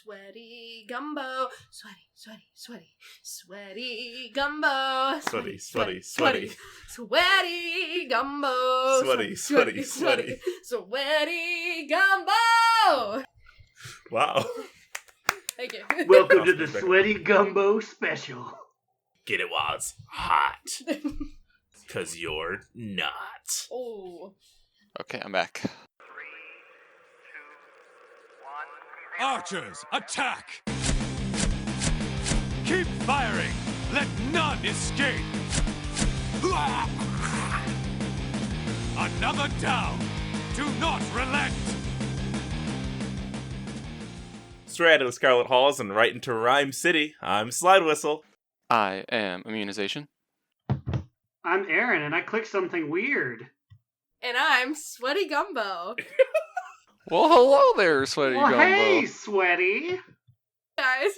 Sweaty Gumbo. Sweaty Gumbo. Sweaty. Sweaty Gumbo. Sweaty Gumbo. Wow. Thank you. Welcome to the Sweaty Gumbo special. Get it while it's hot. Because you're not. Oh. Okay, I'm back. 3, 2, 1. Archers, attack! Keep firing! Let none escape! Another down! Do not relent! Straight out of Scarlet Halls and right into Rhyme City, I'm Slidewhistle. I am Immunization. I'm Aaron, and I clicked something weird. And I'm Sweaty Gumbo. Well, hello there, Sweaty Well, Gumbo. hey, Sweaty. Guys.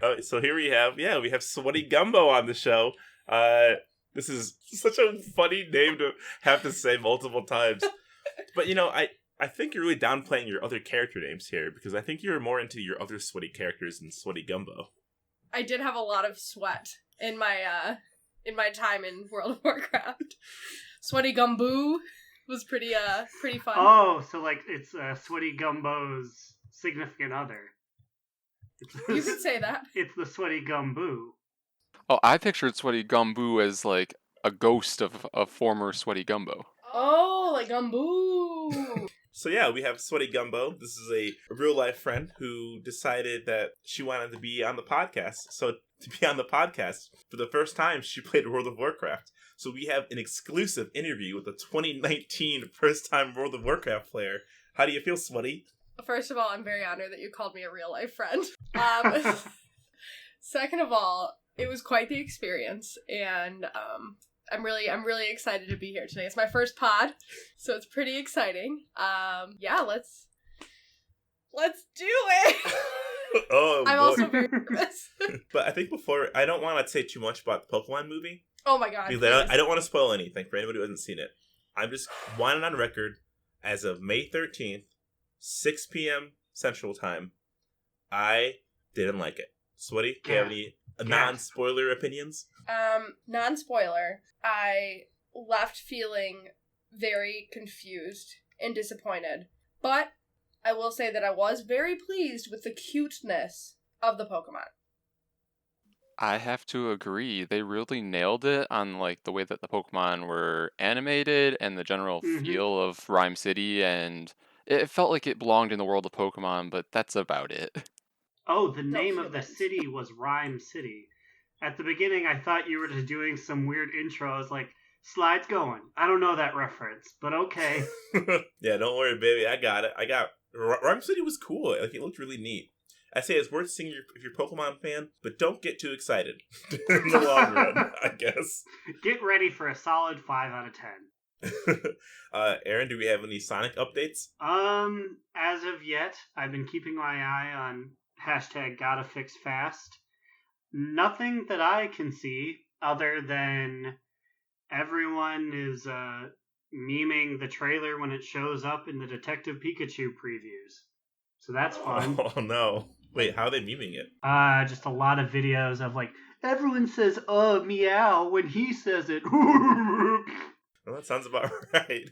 Oh, so here we have Sweaty Gumbo on the show. This is such a funny name to have to say multiple times. But, I think you're really downplaying your other character names here, because I think you're more into your other sweaty characters than Sweaty Gumbo. I did have a lot of sweat in my time in World of Warcraft. Sweaty Gumbo was pretty fun. Oh, so it's Sweaty Gumbo's significant other. You could say that. It's the Sweaty Gumbo. Oh, I pictured Sweaty Gumbo as like a ghost of a former Sweaty Gumbo. Oh, like Gumbo. So yeah, we have Sweaty Gumbo. This is a real life friend who decided that she wanted to be on the podcast. So to be on the podcast, for the first time, she played World of Warcraft. So we have an exclusive interview with a 2019 first-time World of Warcraft player. How do you feel, Sweaty? First of all, I'm very honored that you called me a real life friend. Second of all, it was quite the experience, and I'm really excited to be here today. It's my first pod, so it's pretty exciting. Let's do it. Oh, I'm boy. also very nervous. But I think I don't want to say too much about the Pokemon movie. Oh my god. Because I don't want to spoil anything for anybody who hasn't seen it. I'm just wanting on record, as of May 13th, 6 p.m. Central Time, I didn't like it. Sweaty, do you have any non-spoiler opinions? Non-spoiler, I left feeling very confused and disappointed. But I will say that I was very pleased with the cuteness of the Pokemon. I have to agree. They really nailed it on the way that the Pokemon were animated and the general feel of Rhyme City, and it felt like it belonged in the world of Pokemon, but that's about it. Oh, the name of the city was Rhyme City. At the beginning, I thought you were just doing some weird intro. I was like, slides going. I don't know that reference, but okay. Yeah, don't worry, baby. I got it. Rhyme City was cool. It looked really neat. I say it's worth seeing if you're a Pokemon fan, but don't get too excited in the long run, I guess. Get ready for a solid 5 out of 10. Aaron, do we have any Sonic updates? As of yet, I've been keeping my eye on #GottaFixFast. Nothing that I can see other than everyone is memeing the trailer when it shows up in the Detective Pikachu previews. So that's fun. Oh no. Wait, how are they memeing it? Just a lot of videos of everyone says meow when he says it. Well, that sounds about right.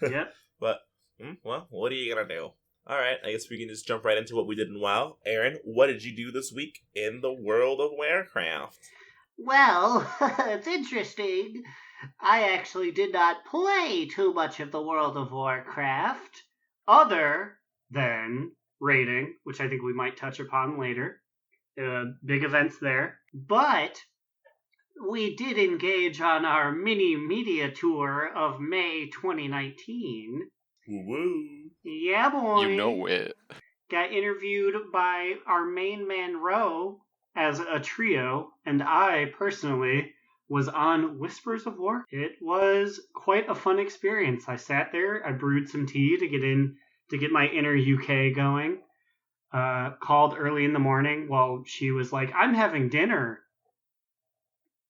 Yep. But, well, what are you gonna do? Alright, I guess we can just jump right into what we did in WoW. Aaron, what did you do this week in the World of Warcraft? Well, it's interesting. I actually did not play too much of the World of Warcraft, other than raiding, which I think we might touch upon later. Big events there. But we did engage on our mini media tour of May 2019. Woo-woo. Yeah, boy. You know it. Got interviewed by our main man, Ro, as a trio, and I, personally, was on Whispers of War. It was quite a fun experience. I sat there, I brewed some tea to get my inner UK going. Called early in the morning while she was like, I'm having dinner.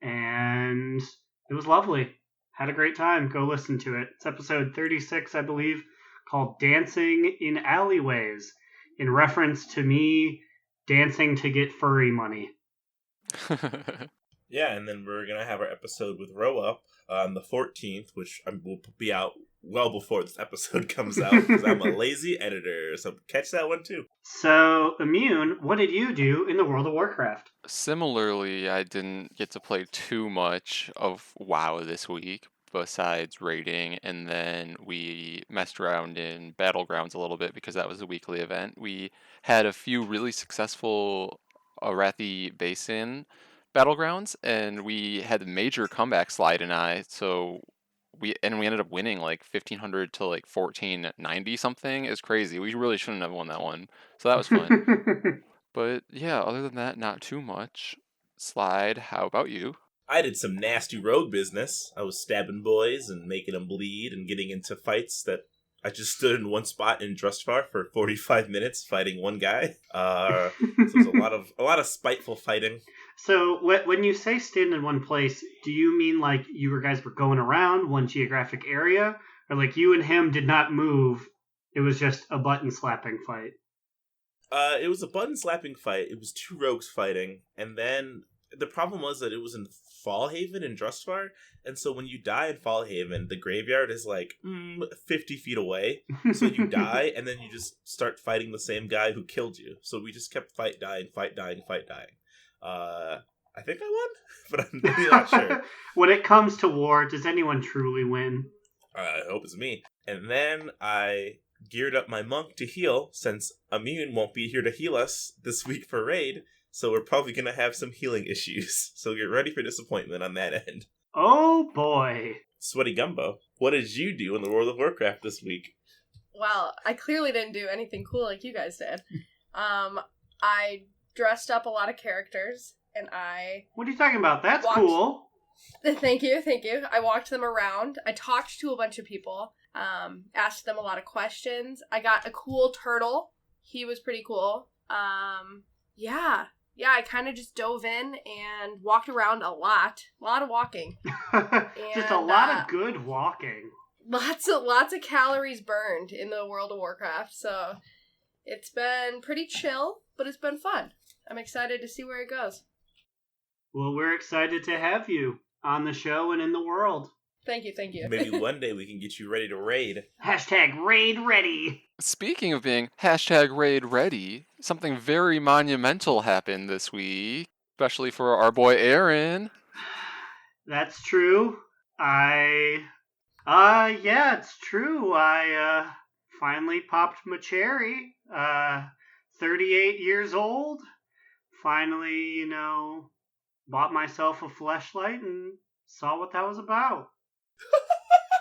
And it was lovely. Had a great time. Go listen to it. It's episode 36, I believe, called Dancing in Alleyways, in reference to me dancing to get furry money. Yeah, and then we're going to have our episode with Roa on the 14th, which will be out well before this episode comes out, because I'm a lazy editor, so catch that one too. So, Immune, what did you do in the World of Warcraft? Similarly, I didn't get to play too much of WoW this week, besides raiding, and then we messed around in Battlegrounds a little bit because that was a weekly event. We had a few really successful Arathi Basin Battlegrounds, and we had a major comeback, Slide and I, so we ended up winning like 1500 to like 1490 something. It's crazy. We really shouldn't have won that one. So that was fun. But yeah, other than that, not too much. Slide, how about you? I did some nasty rogue business. I was stabbing boys and making them bleed and getting into fights that I just stood in one spot in Drustvar for 45 minutes fighting one guy. So it was a lot of spiteful fighting. So when you say stand in one place, do you mean like you guys were going around one geographic area? Or like you and him did not move, it was just a button slapping fight? It was a button slapping fight. It was two rogues fighting, and then the problem was that it was in Fallhaven in Drustvar, and so when you die in Fallhaven, the graveyard is like 50 feet away. So you die, and then you just start fighting the same guy who killed you. So we just kept fight dying. I think I won, but I'm really not sure. When it comes to war, does anyone truly win? I hope it's me. And then I geared up my monk to heal, since Immune won't be here to heal us this week for raid, so we're probably going to have some healing issues. So get ready for disappointment on that end. Oh boy. SweatyGumbo, what did you do in the World of Warcraft this week? Well, I clearly didn't do anything cool like you guys did. I dressed up a lot of characters, and I... What are you talking about? That's cool. Thank you. I walked them around. I talked to a bunch of people, asked them a lot of questions. I got a cool turtle. He was pretty cool. Yeah, I kind of just dove in and walked around a lot of walking. Just a lot of good walking. Lots of calories burned in the World of Warcraft, so it's been pretty chill, but it's been fun. I'm excited to see where it goes. Well, we're excited to have you on the show and in the world. Thank you. Maybe one day we can get you ready to raid. #raid ready. Speaking of being #raid ready, something very monumental happened this week, especially for our boy Aaron. That's true. Yeah, it's true. I finally popped my cherry. 38 years old. Finally, bought myself a fleshlight and saw what that was about.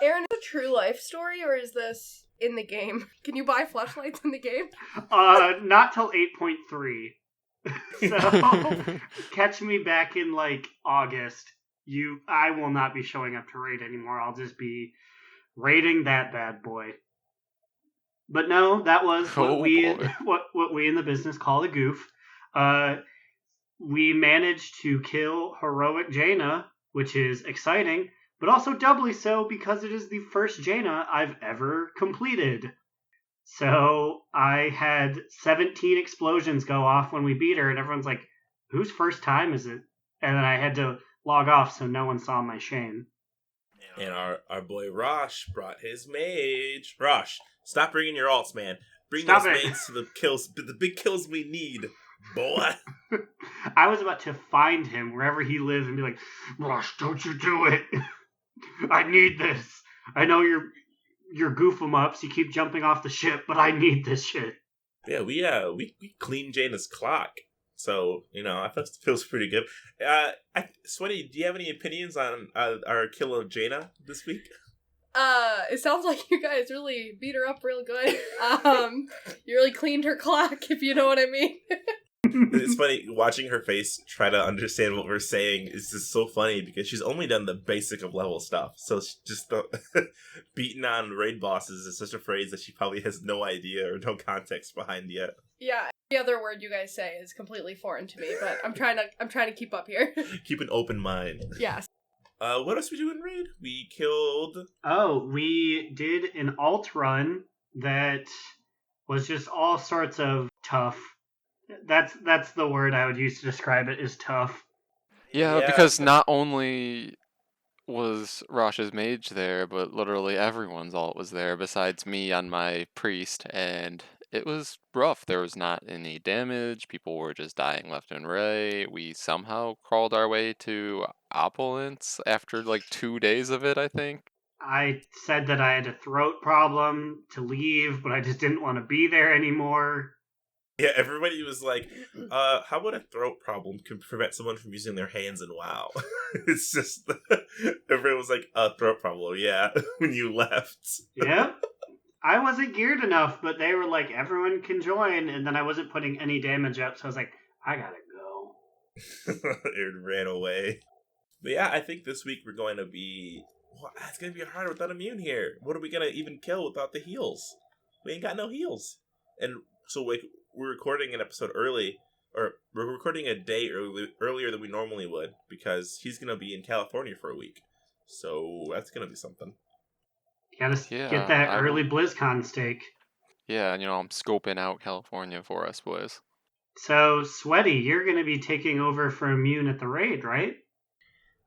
Aaron, is it a true life story, or is this in the game? Can you buy fleshlights in the game? Not till 8.3. So, catch me back in, August. I will not be showing up to raid anymore. I'll just be raiding that bad boy. But no, that was what we in the business call a goof. We managed to kill heroic Jaina, which is exciting, but also doubly so because it is the first Jaina I've ever completed. So I had 17 explosions go off when we beat her, and everyone's like, whose first time is it? And then I had to log off so no one saw my shame. And our boy Rosh brought his mage. Rosh, stop bringing your alts, man. Bring those maids to the big kills we need, boy. I was about to find him wherever he lives and be like, Rosh, don't you do it. I need this. I know you're goof 'em ups. You keep jumping off the ship, but I need this shit. Yeah, we cleaned Jaina's clock. So, I thought it feels pretty good. Sweaty, do you have any opinions on our kill of Jaina this week? It sounds like you guys really beat her up real good. You really cleaned her clock, if you know what I mean. It's funny, watching her face try to understand what we're saying is just so funny because she's only done the basic of level stuff. So just beating on raid bosses is such a phrase that she probably has no idea or no context behind yet. Yeah, the other word you guys say is completely foreign to me, but I'm trying to keep up here. Keep an open mind. Yes. What else we do in raid? We killed... Oh, we did an alt run that was just all sorts of tough. That's the word I would use to describe it, is tough. Yeah, because not only was Rosh's mage there, but literally everyone's alt was there besides me on my priest, and it was rough. There was not any damage. People were just dying left and right. We somehow crawled our way to opulence after like 2 days of it, I think. I said that I had a throat problem to leave, but I just didn't want to be there anymore. Yeah, everybody was like, how about a throat problem can prevent someone from using their hands in WoW? It's just, everyone was like, a throat problem, yeah, when you left. Yep. I wasn't geared enough, but they were like, everyone can join, and then I wasn't putting any damage up, so I was like, I gotta go. It ran away. But yeah, I think this week we're going to be, it's going to be harder without immune here. What are we going to even kill without the heals? We ain't got no heals. And so like, we're recording an episode early, or we're recording a day earlier than we normally would, because he's going to be in California for a week. So that's going to be something. Gotta get that early BlizzCon steak. Yeah, I'm scoping out California for us, boys. So, Sweaty, you're going to be taking over for Immune at the raid, right?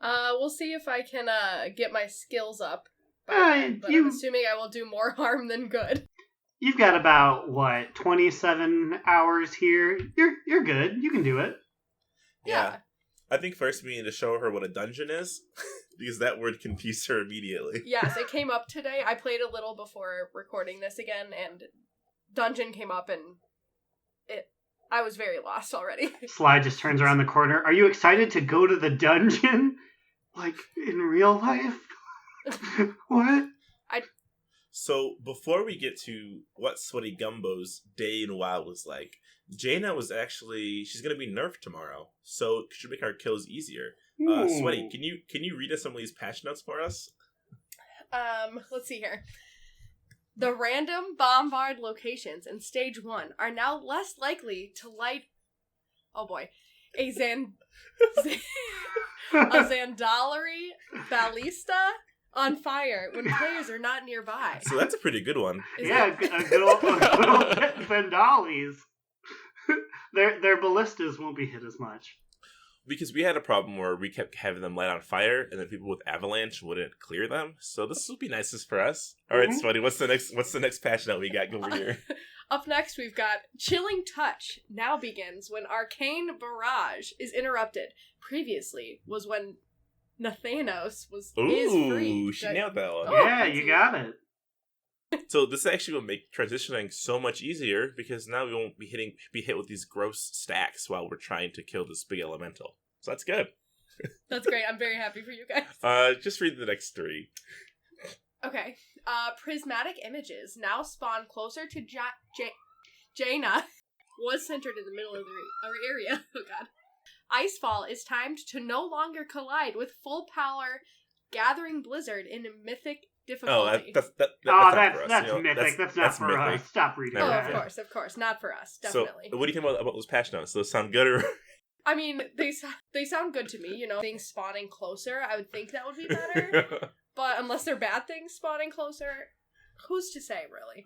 We'll see if I can get my skills up by then, but I'm assuming I will do more harm than good. You've got about, 27 hours here? You're good. You can do it. Yeah. I think first we need to show her what a dungeon is, because that word confused her immediately. Yes, it came up today. I played a little before recording this again, and dungeon came up, and I was very lost already. Slide just turns around the corner. Are you excited to go to the dungeon? Like, in real life? What? So, before we get to what SweatyGumbo's day in WoW was like, Jaina was she's going to be nerfed tomorrow, so it should make our kills easier. Sweaty, can you read us some of these patch notes for us? Let's see here. The random bombard locations in Stage 1 are now less likely to light... Oh boy. A Zandalari Ballista on fire when players are not nearby. So that's a pretty good one. A good old Vandalis. Their ballistas won't be hit as much. Because we had a problem where we kept having them light on fire, and then people with avalanche wouldn't clear them. So this will be nicest for us. All right, Sweaty, what's the next patch note we got over here? Up next, we've got Chilling Touch now begins when Arcane Barrage is interrupted. Previously was when Nathanos is free. Ooh, she nailed that one. Yeah, you got it. So this actually will make transitioning so much easier, because now we won't be hit with these gross stacks while we're trying to kill this big elemental. So that's good. That's great. I'm very happy for you guys. Just read the next three. Okay. Prismatic images now spawn closer to Jaina. Was centered in the middle of our area. Oh god. Icefall is timed to no longer collide with full power Gathering Blizzard in Mythic difficulty. That's Mythic. That's not for us. Stop reading that. Of course. Not for us. Definitely. So, what do you think about those patch notes? Those sound good or... I mean, they sound good to me, things spawning closer. I would think that would be better. But unless they're bad things spawning closer, who's to say, really?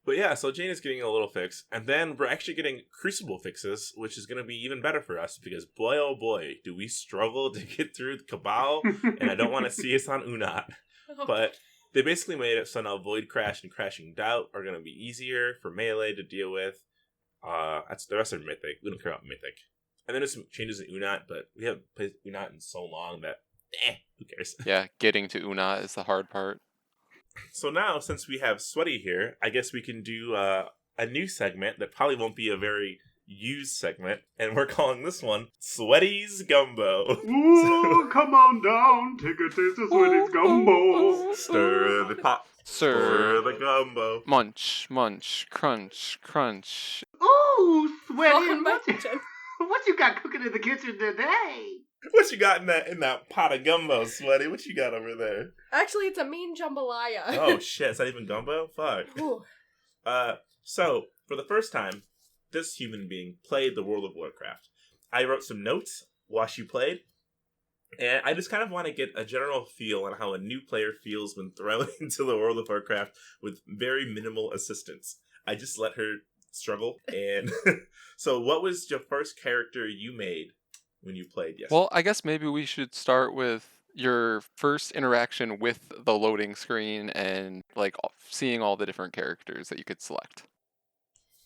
But yeah, so Jane is getting a little fix, and then we're actually getting Crucible fixes, which is going to be even better for us, because boy oh boy, do we struggle to get through the Cabal, and I don't want to see us on Unat. But they basically made it so now Void Crash and Crashing Doubt are going to be easier for melee to deal with. The rest are Mythic. We don't care about Mythic. And then there's some changes in Unat, but we haven't played Unat in so long that, who cares? Yeah, getting to Unat is the hard part. So now, since we have Sweaty here, I guess we can do a new segment that probably won't be a very used segment, and we're calling this one Sweaty's Gumbo. Ooh, come on down, take a taste of Sweaty's Gumbo. Stir the pot, stir the gumbo. Munch, munch, crunch, crunch. Ooh, Sweaty, what you got cooking in the kitchen today? What you got in that pot of gumbo, Sweaty? What you got over there? Actually, it's a mean jambalaya. Oh shit, is that even gumbo? Fuck. Ooh. So, for the first time, this human being played the World of Warcraft. I wrote some notes while she played, and I just kind of want to get a general feel on how a new player feels when thrown into the World of Warcraft with very minimal assistance. I just let her struggle. And so what was your first character you made when you played yesterday? Well, I guess maybe we should start with your first interaction with the loading screen and like seeing all the different characters that you could select.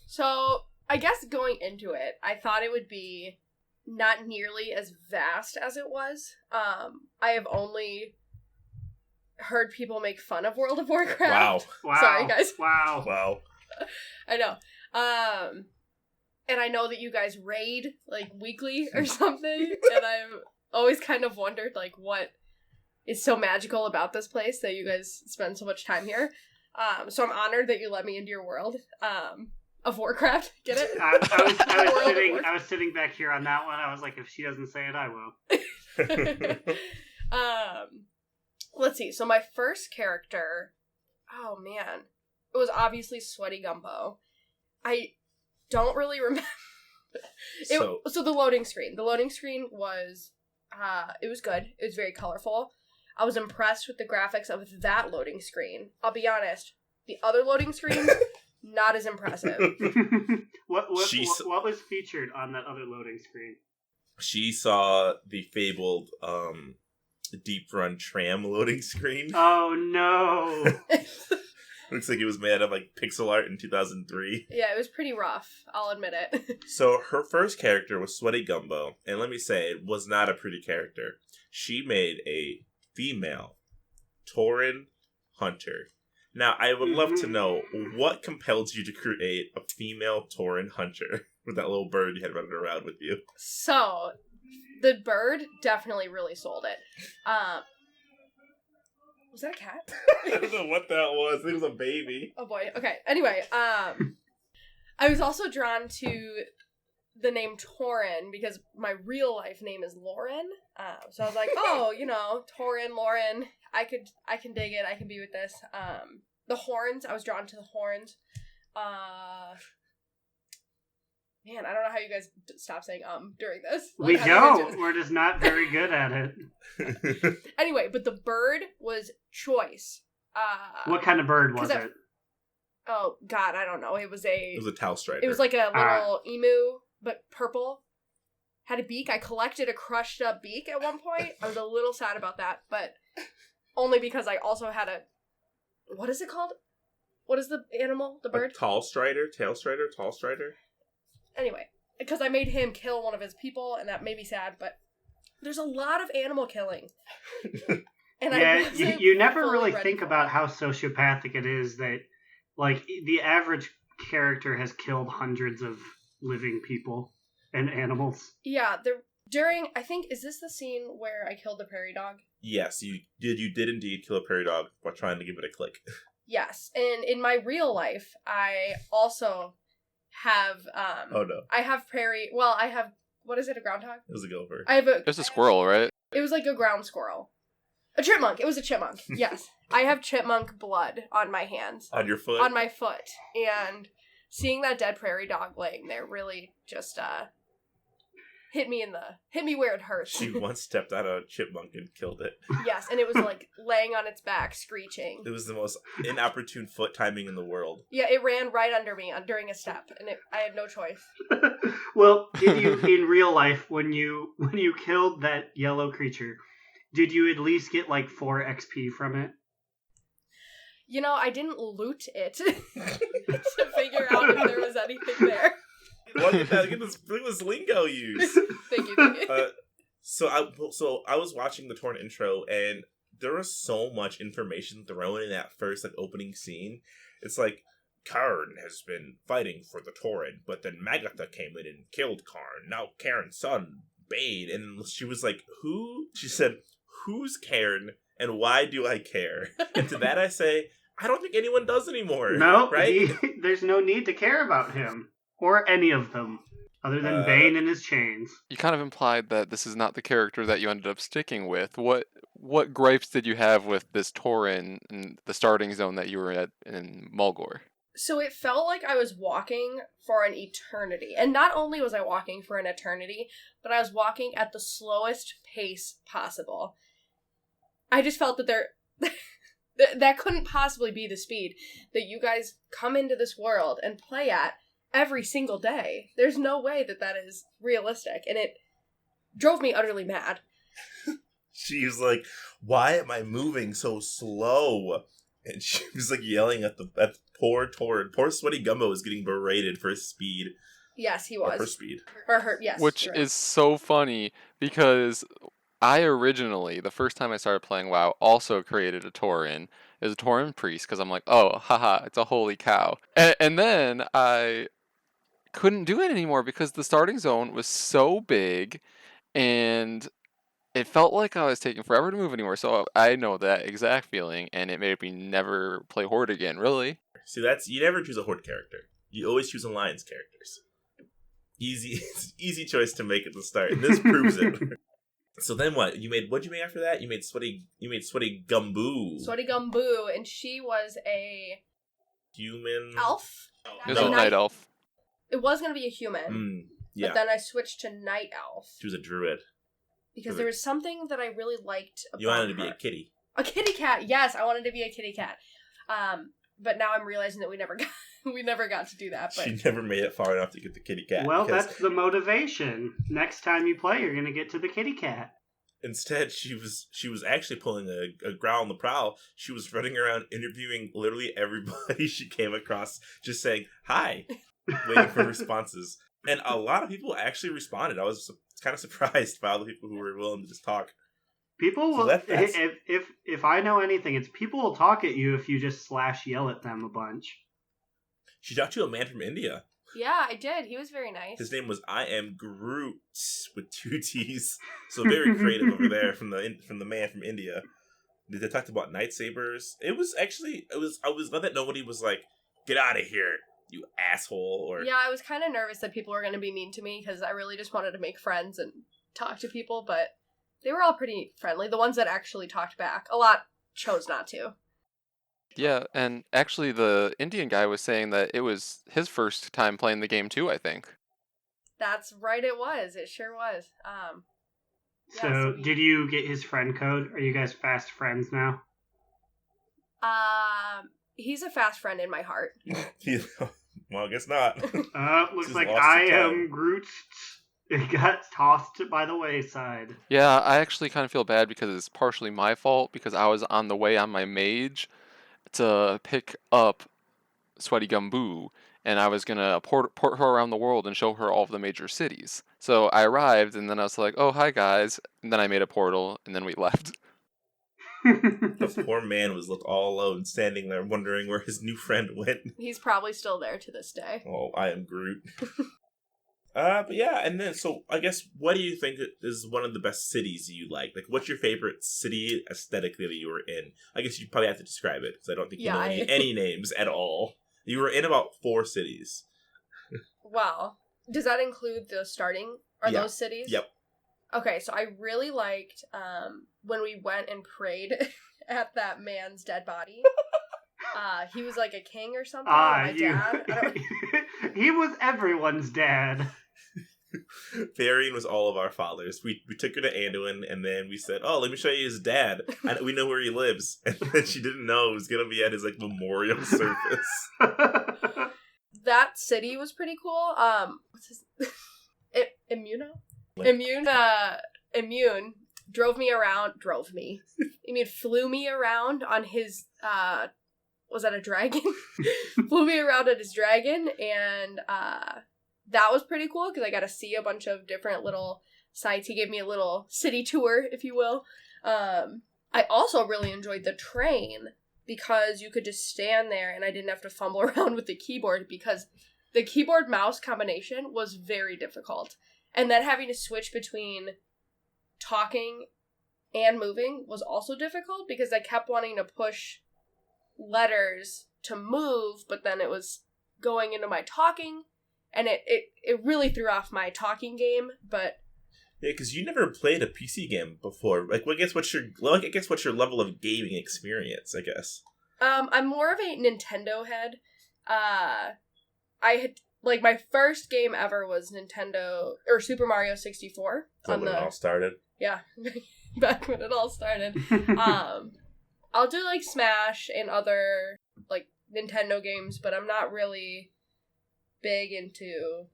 So, I guess going into it, I thought it would be not nearly as vast as it was. I have only heard people make fun of World of Warcraft. Wow. Sorry, guys. Wow. I know. And I know that you guys raid, like, weekly or something, and I've always kind of wondered, like, what is so magical about this place that you guys spend so much time here. So I'm honored that you let me into your world of Warcraft. Get it? I was sitting back here on that one. I was like, if she doesn't say it, I will. Let's see. So my first character, oh man, it was obviously SweatyGumbo. I don't really remember. So the loading screen. The loading screen was, it was good. It was very colorful. I was impressed with the graphics of that loading screen. I'll be honest. The other loading screen, not as impressive. What was featured on that other loading screen? She saw the fabled Deep Run tram loading screen. Oh no. Looks like it was made out of like pixel art in 2003. Yeah, it was pretty rough. I'll admit it. So her first character was SweatyGumbo, and let me say, it was not a pretty character. She made a female Tauren hunter. Now, I would love to know what compelled you to create a female Tauren hunter with that little bird you had running around with you. So, the bird definitely really sold it. Was that a cat? I don't know what that was. It was a baby. Oh boy. Okay. Anyway, I was also drawn to the name Tauren because my real life name is Lauren. So I was like, oh, Tauren, Lauren. I can dig it. I can be with this. The horns. I was drawn to the horns. Man, I don't know how you guys stop saying during this. We don't. We're just not very good at it. Anyway, but the bird was choice. What kind of bird was it? Oh God, I don't know. It was a Tau strider. It was like a little emu, but purple. Had a beak. I collected a crushed up beak at one point. I was a little sad about that, but only because I also had a, what is it called? What is the animal? The bird? Tail strider. Anyway, because I made him kill one of his people, and that made me sad, but there's a lot of animal killing. And yeah, you never really think about how sociopathic it is that, like, the average character has killed hundreds of living people and animals. Yeah, I think, is this the scene where I killed the prairie dog? Yes, you did indeed kill a prairie dog while trying to give it a click. Yes, and in my real life, I also have, oh no. I have what is it, a groundhog? It was a gopher. It was a squirrel, right? It was like a ground squirrel. A chipmunk. It was a chipmunk. Yes. I have chipmunk blood on my hands. On your foot? On my foot. And seeing that dead prairie dog laying there really just, hit me where it hurts. She once stepped on a chipmunk and killed it. Yes, and it was like laying on its back, screeching. It was the most inopportune foot timing in the world. Yeah, it ran right under me during a step, and I had no choice. Well, did you, in real life, when you killed that yellow creature, did you at least get like 4 XP from it? I didn't loot it to figure out if there was anything there. Look at this lingo use. Thank you. So I was watching the Torn intro, and there was so much information thrown in that first opening scene. It's like, Karn has been fighting for the Torrid, but then Magatha came in and killed Karn. Now Karen's son, Bane, and she was like, who? She said, who's Karn, and why do I care? And to that I say, I don't think anyone does anymore. No, right? There's no need to care about him. Or any of them, other than Bane and his chains. You kind of implied that this is not the character that you ended up sticking with. What gripes did you have with this Tauren in the starting zone that you were at in Mulgore? So it felt like I was walking for an eternity. And not only was I walking for an eternity, but I was walking at the slowest pace possible. I just felt that that couldn't possibly be the speed that you guys come into this world and play at every single day. There's no way that is realistic. And it drove me utterly mad. She was like, why am I moving so slow? And she was like yelling at the poor SweatyGumbo was getting berated for his speed. Yes, he was. Or her speed. Or her, yes. Which is so funny because I originally, the first time I started playing WoW, also created a Tauren. It was a Tauren priest because I'm like, oh, haha, it's a holy cow. And then I couldn't do it anymore because the starting zone was so big and it felt like I was taking forever to move anymore. So I know that exact feeling, and it made me never play Horde again, really. See, you never choose a Horde character. You always choose Alliance characters. Easy choice to make at the start. And this proves it. So then what? What'd you make after that? You made SweatyGumbo. SweatyGumbo, and she was a human elf. It was a night elf. It was gonna be a human. Yeah. But then I switched to night elf. She was a druid. Because there was something that I really liked about You wanted to be her. a kitty. A kitty cat, yes, I wanted to be a kitty cat. But now I'm realizing that we never got to do that. But she never made it far enough to get the kitty cat. Well, that's the motivation. Next time you play, you're gonna get to the kitty cat. Instead, she was actually pulling a growl on the prowl. She was running around interviewing literally everybody she came across, just saying hi, waiting for responses. And a lot of people actually responded. I was kind of surprised by all the people who were willing to just talk. People will, if I know anything, it's people will talk at you if you just /yell at them a bunch. She talked to a man from India. Yeah, I did. He was very nice. His name was I Am Groot with 2 T's. So very creative over there from the man from India. They talked about lightsabers. I was glad that nobody was like, get out of here, you asshole. Or yeah, I was kind of nervous that people were going to be mean to me because I really just wanted to make friends and talk to people, but they were all pretty friendly. The ones that actually talked back. A lot chose not to. Yeah, and actually the Indian guy was saying that it was his first time playing the game too, I think. That's right, it was. It sure was. So did you get his friend code? Are you guys fast friends now? He's a fast friend in my heart. Well, I guess not. Looks like I Am Groot. It got tossed by the wayside. Yeah, I actually kind of feel bad because it's partially my fault because I was on the way on my mage to pick up SweatyGumbo, and I was gonna port her around the world and show her all of the major cities. So I arrived, and then I was like, "Oh, hi guys," and then I made a portal, and then we left. The poor man was left all alone, standing there, wondering where his new friend went. He's probably still there to this day. Oh, I am Groot. But yeah, and then, so, I guess, what do you think is one of the best cities you like? Like, what's your favorite city aesthetically that you were in? I guess you probably have to describe it, because I don't think you know any names at all. You were in about 4 cities. Wow. Does that include the starting? Those cities? Yep. Okay, so I really liked when we went and prayed at that man's dead body. He was like a king or something. My dad. He was everyone's dad. Varian was all of our fathers. We took her to Anduin, and then we said, "Oh, let me show you his dad. We know where he lives." And then she didn't know it was gonna be at his like memorial service. That city was pretty cool. What's his Immune drove me around. Flew me around on his. Was that a dragon? Flew me around on his dragon, and that was pretty cool because I got to see a bunch of different little sites. He gave me a little city tour, if you will. I also really enjoyed the train because you could just stand there and I didn't have to fumble around with the keyboard because the keyboard mouse combination was very difficult. And then having to switch between talking and moving was also difficult because I kept wanting to push letters to move, but then it was going into my talking, and it really threw off my talking game. But yeah, because you never played a PC game before. Like, what's your level of gaming experience? I guess. I'm more of a Nintendo head. I had my first game ever was Nintendo or Super Mario 64. When it all started. Yeah, back when it all started. I'll do Smash and other Nintendo games, but I'm not really big into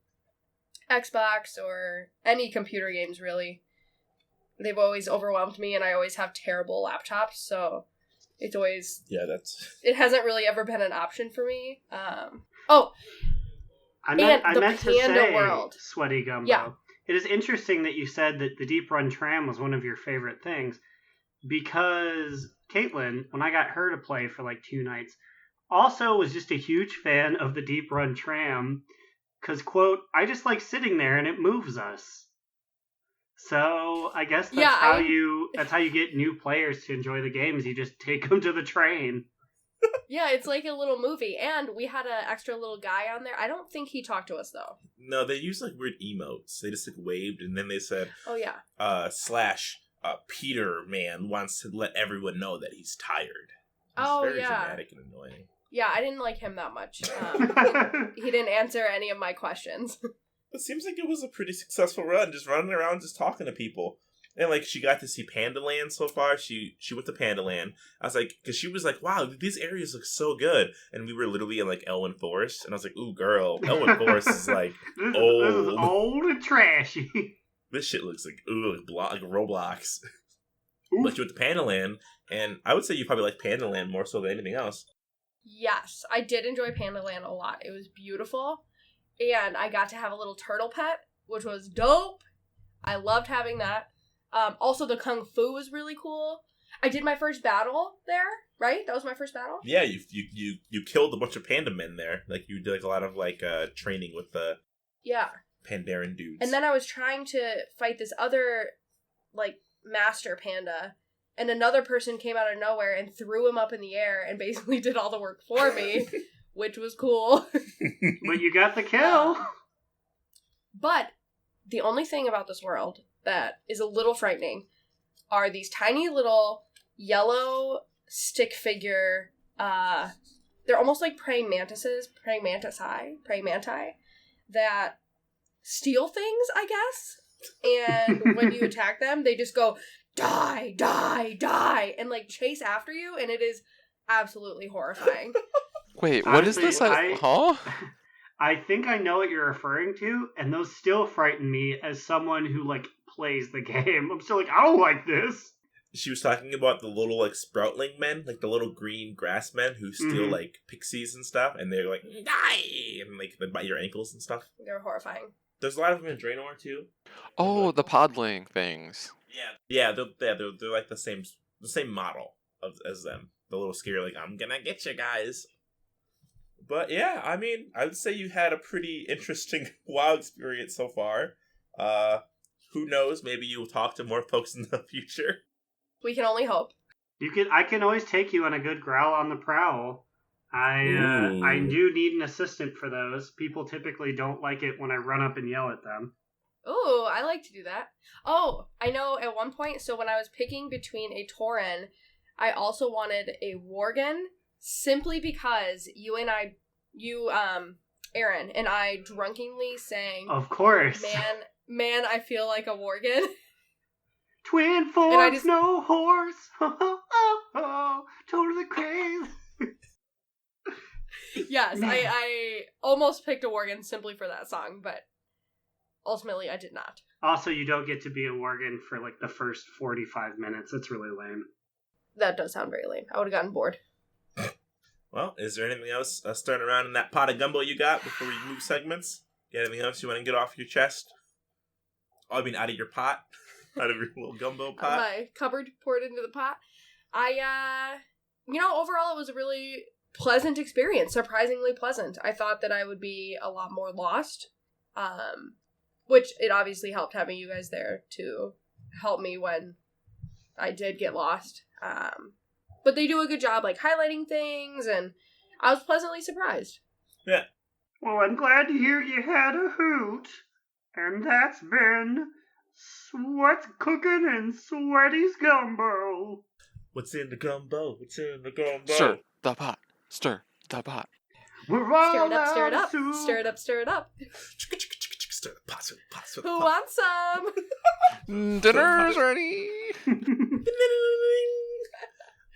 Xbox or any computer games, really. They've always overwhelmed me, and I always have terrible laptops, so it's always... Yeah, that's... It hasn't really ever been an option for me. I meant to say, world. SweatyGumbo. Yeah. It is interesting that you said that the Deep Run Tram was one of your favorite things, because Caitlin, when I got her to play for like 2 nights, also was just a huge fan of the Deep Run Tram, because, quote, I just like sitting there and it moves us. So I guess that's how you get new players to enjoy the games. You just take them to the train. Yeah, it's like a little movie, and we had an extra little guy on there. I don't think he talked to us, though. No, they used like weird emotes. They just like waved, and then they said, "Oh yeah." Peter man wants to let everyone know that he's tired. Oh very yeah. dramatic and annoying. Yeah, I didn't like him that much. He didn't answer any of my questions. It seems like it was a pretty successful run, just running around, just talking to people. And, like, she got to see Panda Land so far. She went to Panda Land. I was like, because she was like, wow, these areas look so good. And we were literally in, like, Elwyn Forest. And I was like, ooh, girl, Elwyn Forest is, like, old. This is old and trashy. This shit looks like, like Roblox. But you went to Panda Land, and I would say you probably like Panda Land more so than anything else. Yes, I did enjoy Panda Land a lot. It was beautiful. And I got to have a little turtle pet, which was dope. I loved having that. Also, the Kung Fu was really cool. I did my first battle there, right? That was my first battle? Yeah, you killed a bunch of panda men there. Like, you did like a lot of, like, training with the Pandaren dudes. And then I was trying to fight this other, like, master panda, and another person came out of nowhere and threw him up in the air and basically did all the work for me, which was cool. But you got the kill. But the only thing about this world that is a little frightening are these tiny little yellow stick figure, they're almost like praying manti, that steal things, I guess. And when you attack them, they just go, die, die, die, and like chase after you, and it is absolutely horrifying. Wait, what is this? Huh? I think I know what you're referring to, and those still frighten me as someone who, like, plays the game. I'm still like, I don't like this. She was talking about the little, like, sproutling men, like the little green grass men who steal, like, pixies and stuff, and they're like, die! And, like, they bite your ankles and stuff. They're horrifying. There's a lot of them in Draenor, too. Oh, the podling things. Yeah, they're like the same model as them. The little scary, like, I'm gonna get you guys. But yeah, I mean, I would say you had a pretty interesting WoW experience so far. Who knows? Maybe you'll talk to more folks in the future. We can only hope. I can always take you on a good growl on the prowl. I do need an assistant for those. People typically don't like it when I run up and yell at them. Ooh, I like to do that. Oh, I know at one point, so when I was picking between a Tauren, I also wanted a Worgen, simply because Aaron and I drunkenly sang, of course, man, I feel like a Worgen. Twin forms, no horse, totally crazy. Yes, I almost picked a Worgen simply for that song, but ultimately I did not. Also, you don't get to be a Worgen for like the first 45 minutes. It's really lame. That does sound very lame. I would have gotten bored. Well, is there anything else starting around in that pot of gumbo you got before we move segments? Got anything else you want to get off your chest? Oh, I mean, out of your pot? Out of your little gumbo pot? My cupboard poured into the pot. Overall it was a really pleasant experience. Surprisingly pleasant. I thought that I would be a lot more lost. Which it obviously helped having you guys there to help me when I did get lost. But they do a good job, like, highlighting things, and I was pleasantly surprised. Yeah. Well, I'm glad to hear you had a hoot. And that's been Sweat Cooking and Sweaty's Gumbo. What's in the gumbo? What's in the gumbo? Stir the pot. Stir the pot. We're all Stir it up, stir it up. soup. Stir it up, stir it up. Stir the pot, stir the pot, stir the Who pot. wants some? Dinner's ready.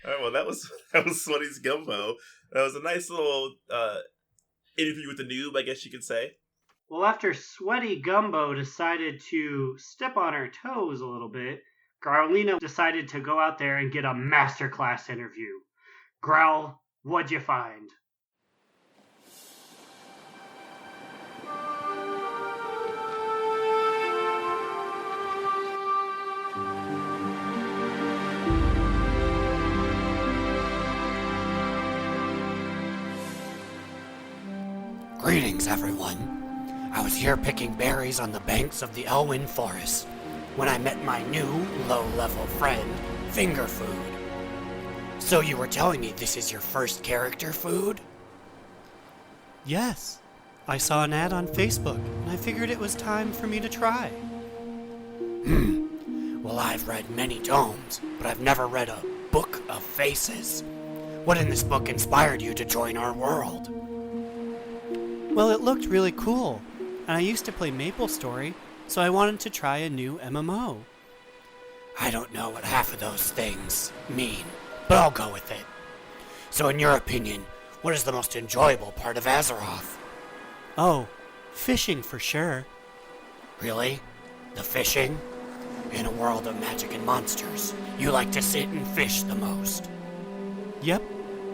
All right, well, that was Sweaty's Gumbo. That was a nice little interview with the noob, I guess you could say. Well, after SweatyGumbo decided to step on her toes a little bit, Growlina decided to go out there and get a masterclass interview. Growl, what'd you find? Greetings, everyone. I was here picking berries on the banks of the Elwyn Forest when I met my new low-level friend, Finger Food. So you were telling me this is your first character food? Yes. I saw an ad on Facebook, and I figured it was time for me to try. Well, I've read many tomes, but I've never read a book of faces. What in this book inspired you to join our world? Well, it looked really cool, and I used to play MapleStory, so I wanted to try a new MMO. I don't know what half of those things mean, but I'll go with it. So in your opinion, what is the most enjoyable part of Azeroth? Oh, fishing for sure. Really? The fishing? In a world of magic and monsters, you like to sit and fish the most. Yep,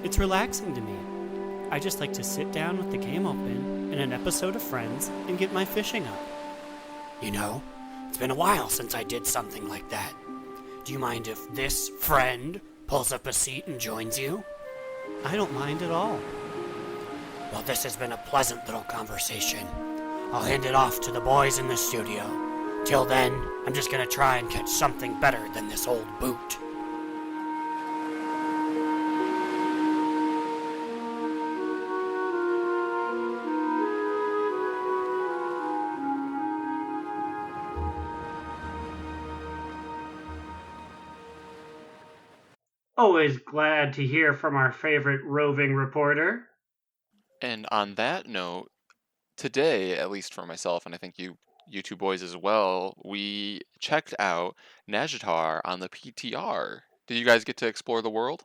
it's relaxing to me. I just like to sit down with the game open in an episode of Friends and get my fishing up. You know, it's been a while since I did something like that. Do you mind if this friend pulls up a seat and joins you? I don't mind at all. Well, this has been a pleasant little conversation. I'll hand it off to the boys in the studio. Till then, I'm just gonna try and catch something better than this old boot. Always glad to hear from our favorite roving reporter. And on that note, today, at least for myself, and I think you two boys as well, we checked out Nazjatar on the PTR. Did you guys get to explore the world?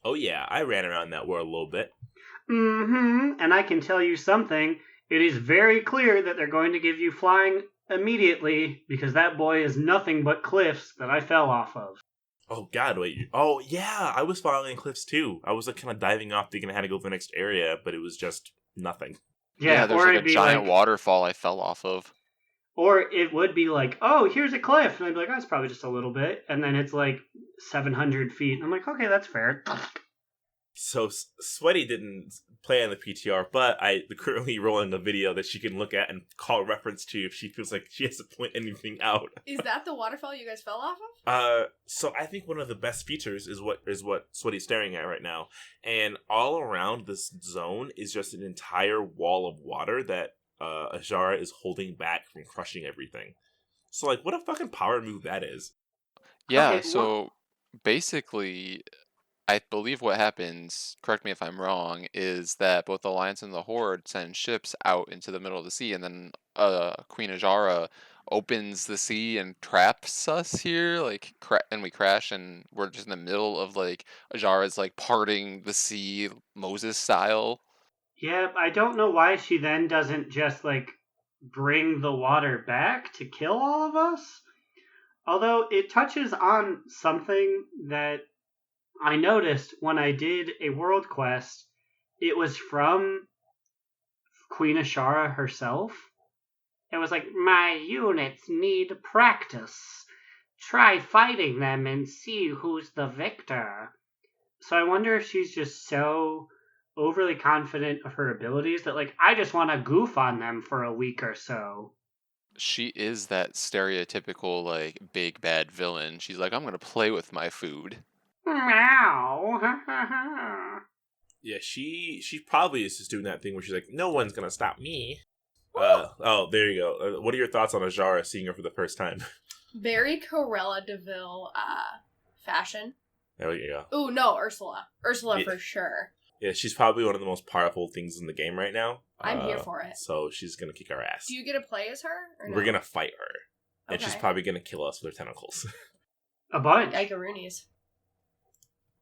Oh yeah, I ran around that world a little bit. And I can tell you something. It is very clear that they're going to give you flying immediately, because that boy is nothing but cliffs that I fell off of. Oh god, wait. Oh yeah, I was following cliffs too. I was like kind of diving off thinking I had to go to the next area, but it was just nothing. Yeah, there's or like a it'd be giant like, waterfall I fell off of. Or it would be like, oh, here's a cliff. And I'd be like, oh, it's probably just a little bit. And then it's like 700 feet. And I'm like, okay, that's fair. So Sweaty didn't play on the PTR, but I'm currently rolling a video that she can look at and call reference to if she feels like she has to point anything out. Is that the waterfall you guys fell off of? So I think one of the best features is what Sweaty's staring at right now, and all around this zone is just an entire wall of water that Azara is holding back from crushing everything. So like, what a fucking power move that is. Yeah, Okay, so basically, I believe what happens, correct me if I'm wrong, is that both the Alliance and the Horde send ships out into the middle of the sea, and then Queen Azara opens the sea and traps us here, like, and we crash, and we're just in the middle of, like, Azara's, like, parting the sea, Moses style. Yeah, I don't know why she then doesn't just, like, bring the water back to kill all of us. Although it touches on something that I noticed when I did a world quest. It was from Queen Ashara herself. It was like, my units need practice. Try fighting them and see who's the victor. So I wonder if she's just so overly confident of her abilities that, like, I just want to goof on them for a week or so. She is that stereotypical, like, big bad villain. She's like, I'm gonna play with my food. Meow. Yeah, she probably is just doing that thing where she's like, no one's gonna stop me. Oh, there you go. What are your thoughts on Azara seeing her for the first time? Very Corella DeVille fashion. There you go. Ooh, no, Ursula. Ursula Yeah. for sure. Yeah, she's probably one of the most powerful things in the game right now. I'm here for it. So she's gonna kick our ass. Do you get to play as her? Or no? We're gonna fight her. And she's Okay. probably gonna kill us with her tentacles. A bunch. Igaroonies.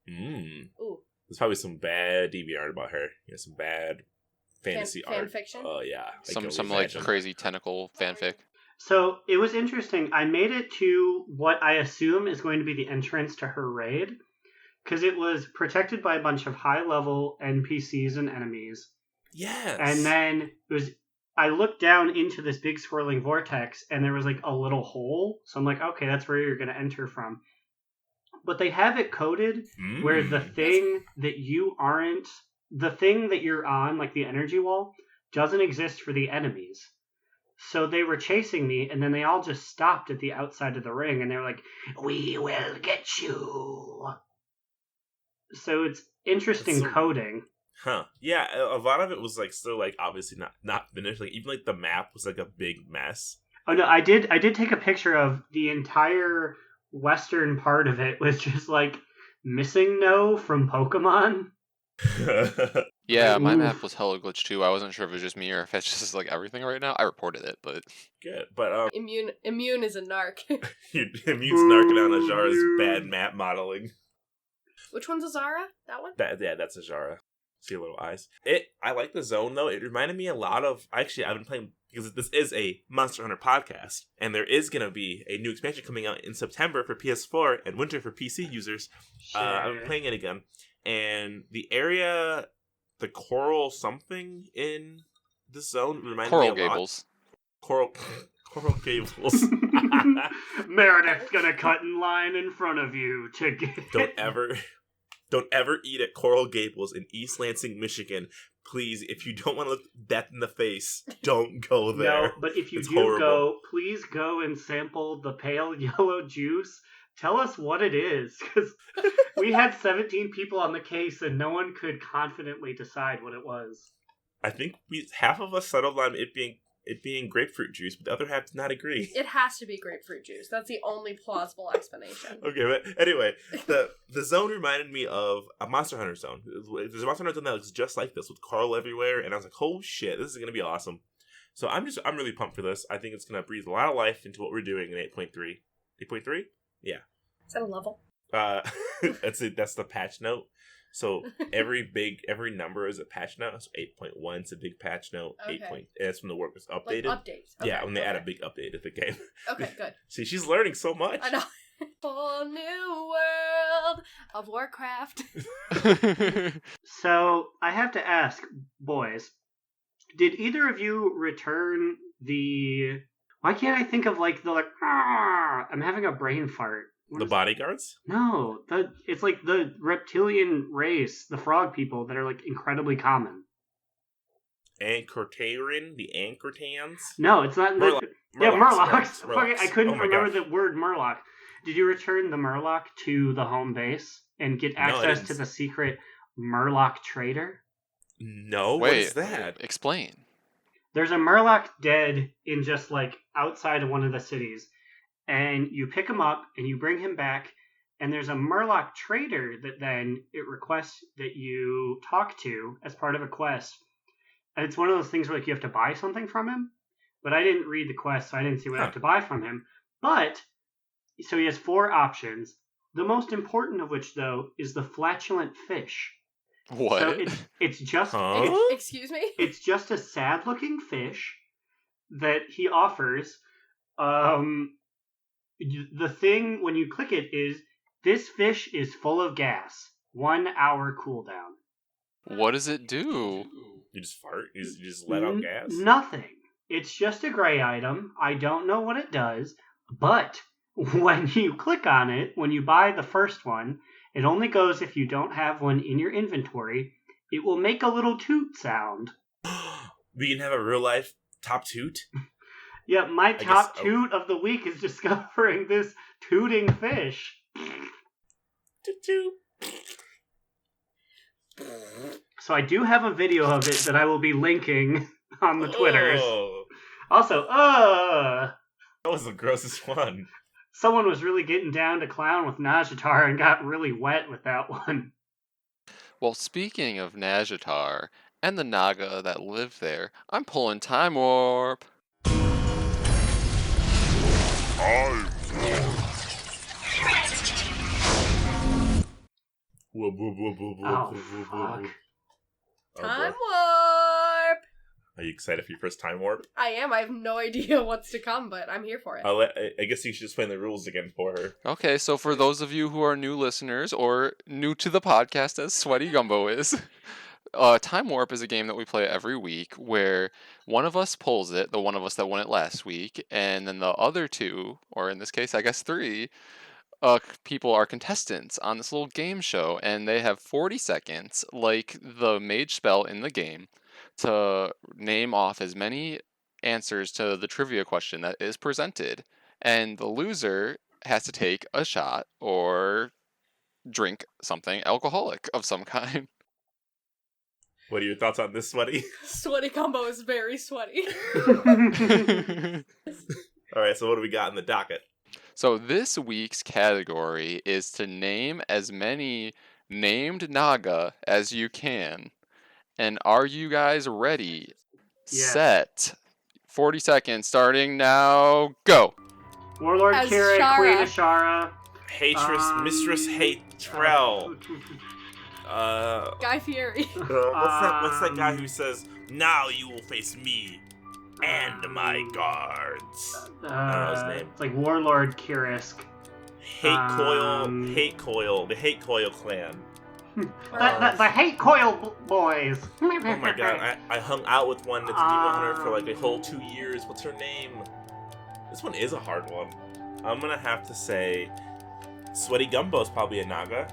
Mmm. Ooh. There's probably some bad DeviantArt about her. Some bad fantasy fan art. fiction? Oh yeah, Some like crazy tentacle fanfic. So it was interesting. I made it to what I assume is going to be the entrance to her raid, because it was protected by a bunch of high-level NPCs and enemies. Yes. And then I looked down into this big swirling vortex, and there was like a little hole. So I'm like, okay, that's where you're going to enter from. But they have it coded where the thing that you're on, like the energy wall, doesn't exist for the enemies. So they were chasing me, and then they all just stopped at the outside of the ring, and they were like, "We will get you." So it's interesting coding. Huh. Yeah, a lot of it was like still like obviously not finished. Like even like the map was like a big mess. Oh no, I did take a picture of the entire western part of it was just like missing no from Pokemon. Yeah, my map was hella glitched too. I wasn't sure if it was just me or if it's just like everything right now. I reported it, but good. But Immune is a narc. Immune's narking on Azara's bad map modeling. Which one's Azara? That one? That's Azara. See little eyes. I like the zone though. It reminded me a lot of. Actually, I've been playing because this is a Monster Hunter podcast, and there is gonna be a new expansion coming out in September for PS4 and winter for PC users. Sure. I've been playing it again, and the area, the coral something in the zone reminded me a lot. Coral Gables. Meredith's gonna cut in line in front of you to get. Don't ever eat at Coral Gables in East Lansing, Michigan. Please, if you don't want to look death in the face, don't go there. No, but if you it's do horrible. go, please go and sample the pale yellow juice. Tell us what it is, because we had 17 people on the case and no one could confidently decide what it was. I think half of us settled on it being grapefruit juice, but the other half did not agree. It has to be grapefruit juice. That's the only plausible explanation. Okay, but anyway, the zone reminded me of a Monster Hunter zone. There's a Monster Hunter zone that looks just like this with Carl everywhere, and I was like, oh shit, this is gonna be awesome. So I'm really pumped for this. I think it's gonna breathe a lot of life into what we're doing in 8.3. 8.3? Yeah. Is that a level? That's the patch note. So every number is a patch note. So 8.1 is a big patch note. Okay. And that's when the work was updated. Like updates. Okay, yeah, when they add a big update to the game. Okay, good. See, she's learning so much. I know. Whole new world of Warcraft. So I have to ask, boys, did either of you return the? Why can't I think of like the I'm having a brain fart. The bodyguards? No, it's like the reptilian race, the frog people that are like incredibly common. Ancortarin? The Ancortans? No, it's not. Murlocs. Fuck, I couldn't remember gosh. the word Murloc. Did you return the Murloc to the home base and get access to the secret Murloc trader? No, Wait, what is that? Explain. There's a Murloc dead in just like outside of one of the cities. And you pick him up and you bring him back, and there's a Murloc trader that then it requests that you talk to as part of a quest. And it's one of those things where like you have to buy something from him, but I didn't read the quest, so I didn't see what I have to buy from him. But so he has 4 options. The most important of which, though, is the flatulent fish. What? So it's just Excuse me? It's just a sad-looking fish that he offers. The thing, when you click it, is this fish is full of gas. 1 hour cooldown. What does it do? You just fart? You just let out gas? Nothing. It's just a gray item. I don't know what it does, but when you click on it, when you buy the first one, it only goes if you don't have one in your inventory. It will make a little toot sound. We can have a real life top toot? Yeah, my top toot of the week is discovering this tooting fish. Toot. So I do have a video of it that I will be linking on the Twitters. Also, that was the grossest one. Someone was really getting down to clown with Nazjatar and got really wet with that one. Well, speaking of Nazjatar and the Naga that live there, I'm pulling Time Warp. Oh, fuck. Time warp! Are you excited for your first time warp? I am. I have no idea what's to come, but I'm here for it. I guess you should explain the rules again for her. Okay, so for those of you who are new listeners or new to the podcast, as SweatyGumbo is, Time Warp is a game that we play every week where one of us pulls it, the one of us that won it last week, and then the other two, or in this case, I guess 3, people are contestants on this little game show, and they have 40 seconds, like the mage spell in the game, to name off as many answers to the trivia question that is presented. And the loser has to take a shot or drink something alcoholic of some kind. What are your thoughts on this, Sweaty? SweatyGumbo is very sweaty. Alright, so what do we got in the docket? So this week's category is to name as many named Naga as you can. And are you guys ready? Yes. Set. 40 seconds starting now. Go. Warlord As Kira, Shara. Queen Ashara. Mistress Hatrell. Guy Fieri. What's that guy who says, "Now you will face me and my guards"? I don't know his name. It's like Warlord Kirisk. Hate Coil, the Hate Coil clan. The Hate Coil boys. Oh my god, I hung out with one that's a demon hunter for like a whole 2 years. What's her name? This one is a hard one. I'm gonna have to say SweatyGumbo is probably a Naga.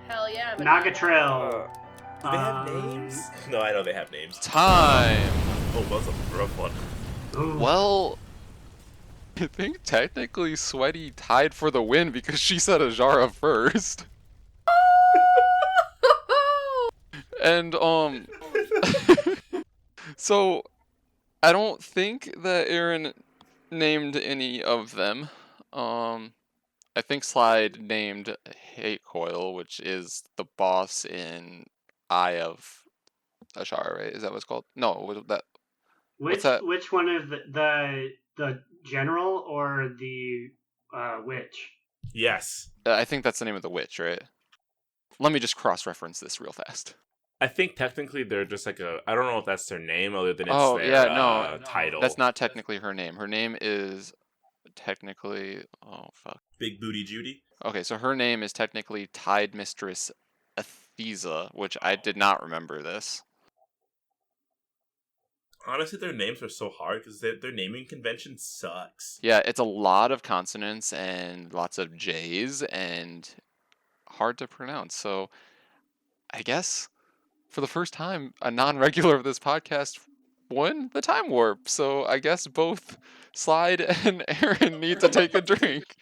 Hell yeah. I'm a Nagatrell. Do they have names? No, I know they have names. Time. Oh, that's a rough one. Ooh. Well, I think technically Sweaty tied for the win because she said Ajara first. And, so, I don't think that Aaron named any of them. I think Slide named Hate Coil, which is the boss in Eye of Ashara, right? Is that what it's called? No, what that? What's that? Which one is the general or the witch? Yes. I think that's the name of the witch, right? Let me just cross-reference this real fast. I think technically they're just like I don't know if that's their name other than it's their title. That's not technically her name. Her name is technically... Oh, fuck. Big Booty Judy? Okay, so her name is technically Tide Mistress Athesa, which I did not remember this. Honestly, their names are so hard because their naming convention sucks. Yeah, it's a lot of consonants and lots of J's and hard to pronounce. So I guess for the first time, a non-regular of this podcast won the Time Warp. So I guess both Slide and Aaron need to take a drink.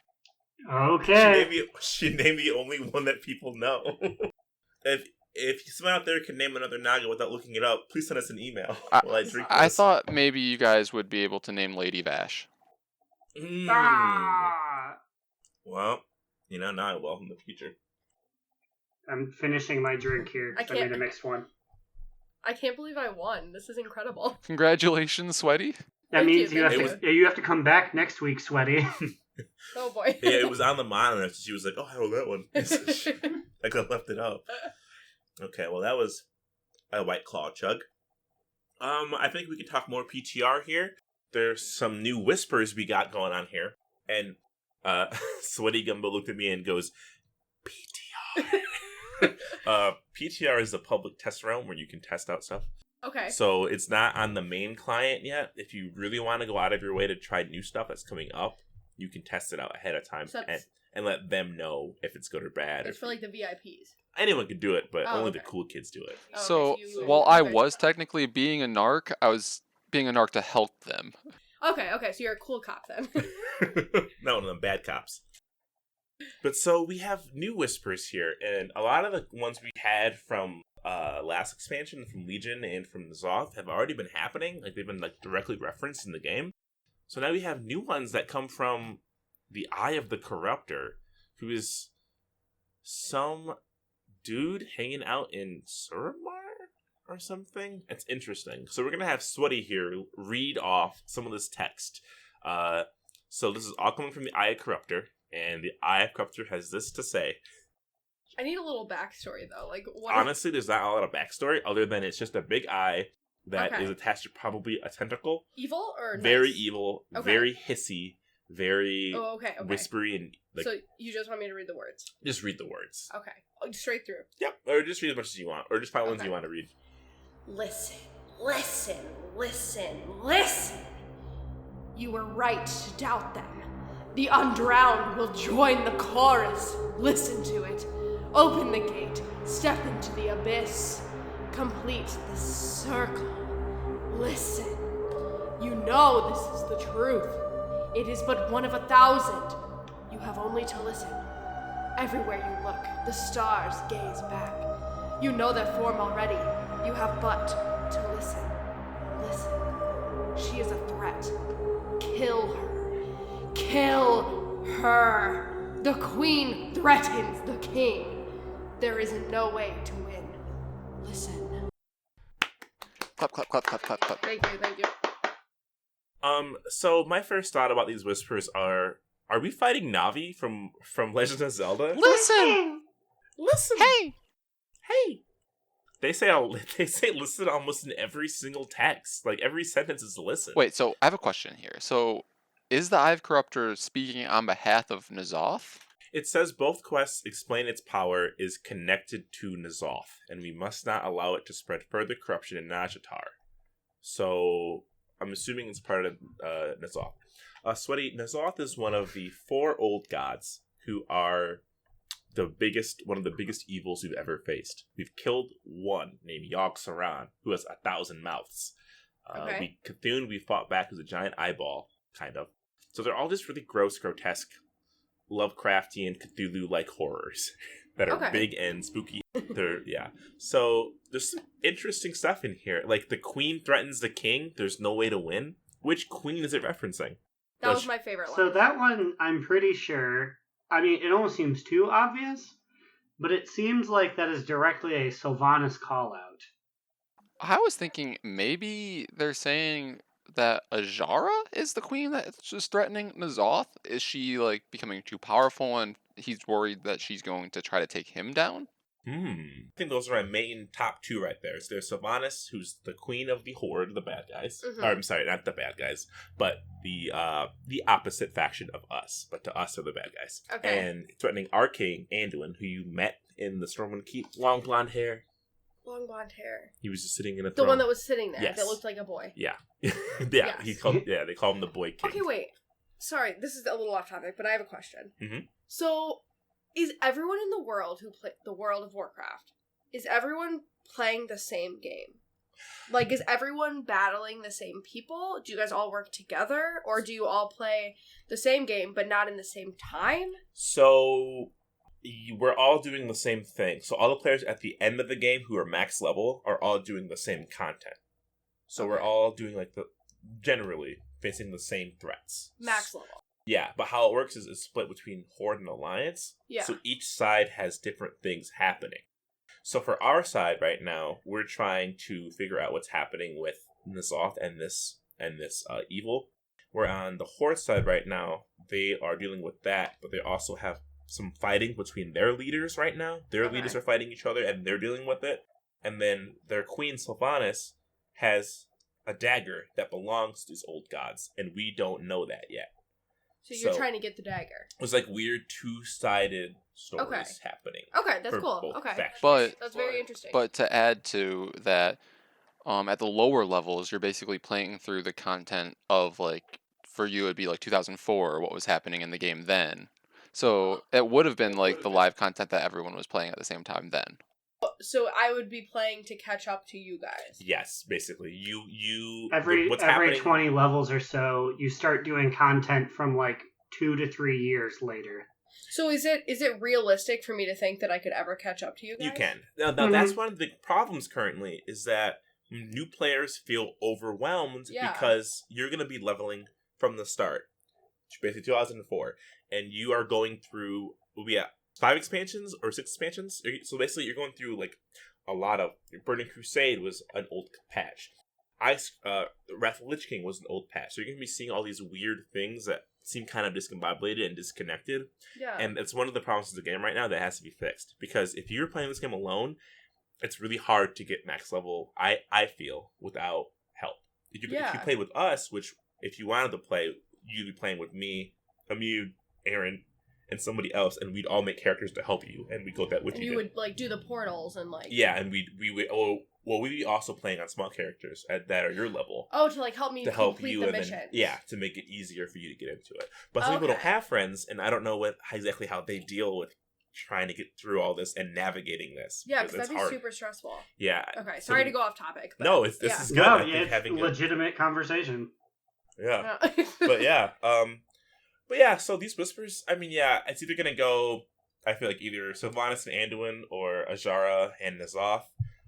Okay. She named the only one that people know. If someone out there can name another Naga without looking it up, please send us an email while I drink this. I thought maybe you guys would be able to name Lady Vash. Well, now I will in the future. I'm finishing my drink here. I So I need a mixed one. I can't believe I won. This is incredible. Congratulations, Sweaty. That Thank means you, you have to come back next week, Sweaty. Oh boy. Yeah, it was on the monitor, so she was like, "Oh, I know that one." I could have left it up. Okay, well, that was a White Claw chug. I think we can talk more PTR here. There's some new whispers we got going on here, and SweatyGumbo looked at me and goes, "PTR." PTR is a public test realm where you can test out stuff. Okay. So it's not on the main client yet. If you really want to go out of your way to try new stuff that's coming up, you can test it out ahead of time and let them know if it's good or bad. It's for like the VIPs. Anyone can do it, but only okay. the cool kids do it. Oh, So while I was technically being a narc, I was being a narc to help them. Okay, so you're a cool cop then. Not one of them bad cops. But so we have new whispers here, and a lot of the ones we had from last expansion, from Legion and from Zoth, have already been happening. Like they've been directly referenced in the game. So now we have new ones that come from the Eye of the Corruptor, who is some dude hanging out in Suramar or something. It's interesting. So we're gonna have Sweaty here read off some of this text. So this is all coming from the Eye of Corruptor, and the Eye of Corruptor has this to say. I need a little backstory though. Like, what? Honestly, there's not a lot of backstory other than it's just a big eye that is attached to probably a tentacle. Evil or nice? Very evil, Okay. very hissy, very okay. whispery, and like. So you just want me to read the words? Just read the words. Okay. Straight through. Yep, or just read as much as you want, or just find ones you want to read. Listen, listen, listen, listen. You were right to doubt them. The undrowned will join the chorus. Listen to it. Open the gate. Step into the abyss. Complete the circle. Listen. You know this is the truth. It is but one of 1,000. You have only to listen. Everywhere you look, the stars gaze back. You know their form already. You have but to listen. Listen. She is a threat. Kill her. Kill her. The queen threatens the king. There is no way to win. Listen. Clap, clap, clap, clap, clap, clap. Thank you, thank you. So my first thought about these whispers are we fighting Navi from Legend of Zelda? Listen! Listen! Hey! Hey! They say listen almost in every single text. Like, every sentence is listen. Wait, so I have a question here. So, is the Hive Corruptor speaking on behalf of N'Zoth? It says both quests explain its power is connected to N'Zoth, and we must not allow it to spread further corruption in Nazjatar. So, I'm assuming it's part of N'Zoth. Sweaty, N'Zoth is one of the 4 old gods who are one of the biggest evils we've ever faced. We've killed one named Yogg Saron, who has 1,000 mouths. Cthulhu, we fought back as a giant eyeball, kind of. So they're all just really gross, grotesque, Lovecraftian, Cthulhu-like horrors that are big and spooky. So there's some interesting stuff in here. Like, the queen threatens the king. There's no way to win. Which queen is it referencing? That was my favorite one. So that one, I'm pretty sure. I mean, it almost seems too obvious, but it seems like that is directly a Sylvanas call-out. I was thinking maybe they're saying that Ajara is the queen that's just threatening N'Zoth. Is she, like, becoming too powerful and he's worried that she's going to try to take him down? I think those are my main top 2 right there. So there's Sylvanas, who's the queen of the Horde, the bad guys. Mm-hmm. Or, I'm sorry, not the bad guys, but the opposite faction of us. But to us are the bad guys. Okay. And threatening our king, Anduin, who you met in the Stormwind Keep. Long blonde hair. Long blonde hair. He was just sitting in a The throne. one that was sitting there. Yes. That looked like a boy. Yeah. Yes. They call him the boy king. Okay, wait. Sorry, this is a little off topic, but I have a question. Mm-hmm. So, is everyone in the world who play the World of Warcraft, is everyone playing the same game? Like, is everyone battling the same people? Do you guys all work together? Or do you all play the same game, but not in the same time? So, we're all doing the same thing. So all the players at the end of the game who are max level are all doing the same content. So we're all doing, like, generally facing the same threats. Max level. Yeah, but how it works is it's split between Horde and Alliance. Yeah. So each side has different things happening. So for our side right now, we're trying to figure out what's happening with N'Zoth and this evil. We're on the Horde side right now. They are dealing with that, but they also have some fighting between their leaders right now. Their leaders are fighting each other, and they're dealing with it. And then their queen, Sylvanas, has a dagger that belongs to these old gods, and we don't know that yet. So you're trying to get the dagger. It's like weird two-sided stories happening. Okay, that's cool. Okay. Factions. But that's very interesting. But to add to that, at the lower levels, you're basically playing through the content of, like, for you it'd be like 2004, what was happening in the game then. So it would have been like the live content that everyone was playing at the same time then. So I would be playing to catch up to you guys. Yes, basically. You every happening... 20 levels or so, you start doing content from like 2 to 3 years later. So is it realistic for me to think that I could ever catch up to you guys? You can. Now that's one of the problems currently is that new players feel overwhelmed because you're going to be leveling from the start, basically 2004, and you are going through 5 expansions or 6 expansions. So basically, you're going through like a lot of Burning Crusade was an old patch. Wrath of the Lich King was an old patch. So you're going to be seeing all these weird things that seem kind of discombobulated and disconnected. Yeah. And it's one of the problems of the game right now that has to be fixed. Because if you're playing this game alone, it's really hard to get max level, I feel, without help. If you played with us, which if you wanted to play, you'd be playing with me, Immune, Aaron, and somebody else, and we'd all make characters to help you, and we'd go that with and you. You would like do the portals and like and we would we'd be also playing on small characters that are your level. Oh, to like help me complete you the and mission. Then, to make it easier for you to get into it. But some people don't have friends, and I don't know exactly how they deal with trying to get through all this and navigating this. Yeah, because that'd be hard. super stressful. Yeah. Okay, sorry to go off topic. But no, this is good. No, I think it's having legitimate conversation. Yeah. But yeah, so these whispers, I mean, it's either gonna go, I feel like either Sylvanas and Anduin or Ajara and Nazoth.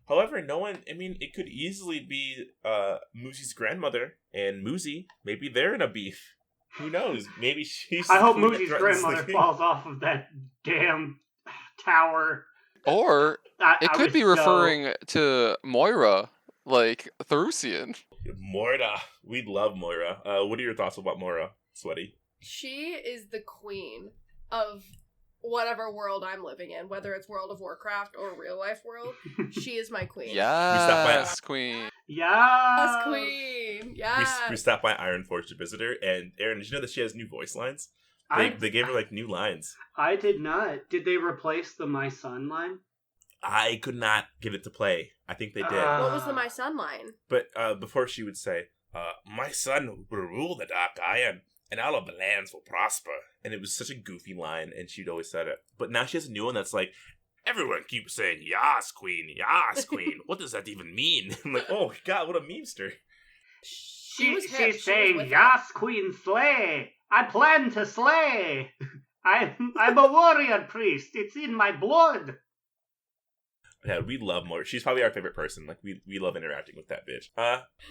However, it could easily be Moosie's grandmother and Moosie. Maybe they're in a beef. Who knows? Maybe she's... I hope Moosie's grandmother falls off of that damn tower. Or it could be referring to Moira, like Therusian. Moira. We love Moira. What are your thoughts about Moira, Sweaty? She is the queen of whatever world I'm living in, whether it's World of Warcraft or real life world. She is my queen. Yes, queen. Yes, queen. Yes. We stopped by Ironforge to visit her, and Aaron, did you know that she has new voice lines? They gave her like new lines. I did not. Did they replace the My Son line? I could not get it to play. I think they did. What was the My Son line? But before she would say, my son will rule the Dark Iron, and all of the lands will prosper. And it was such a goofy line, and she'd always said it. But now she has a new one that's like, everyone keeps saying, Yas, queen, Yas, queen. What does that even mean? I'm like, oh, God, what a memester. She's saying, Yas, queen, slay. I plan to slay. I'm a warrior priest. It's in my blood. Yeah, we love Moira. She's probably our favorite person. Like, we love interacting with that bitch.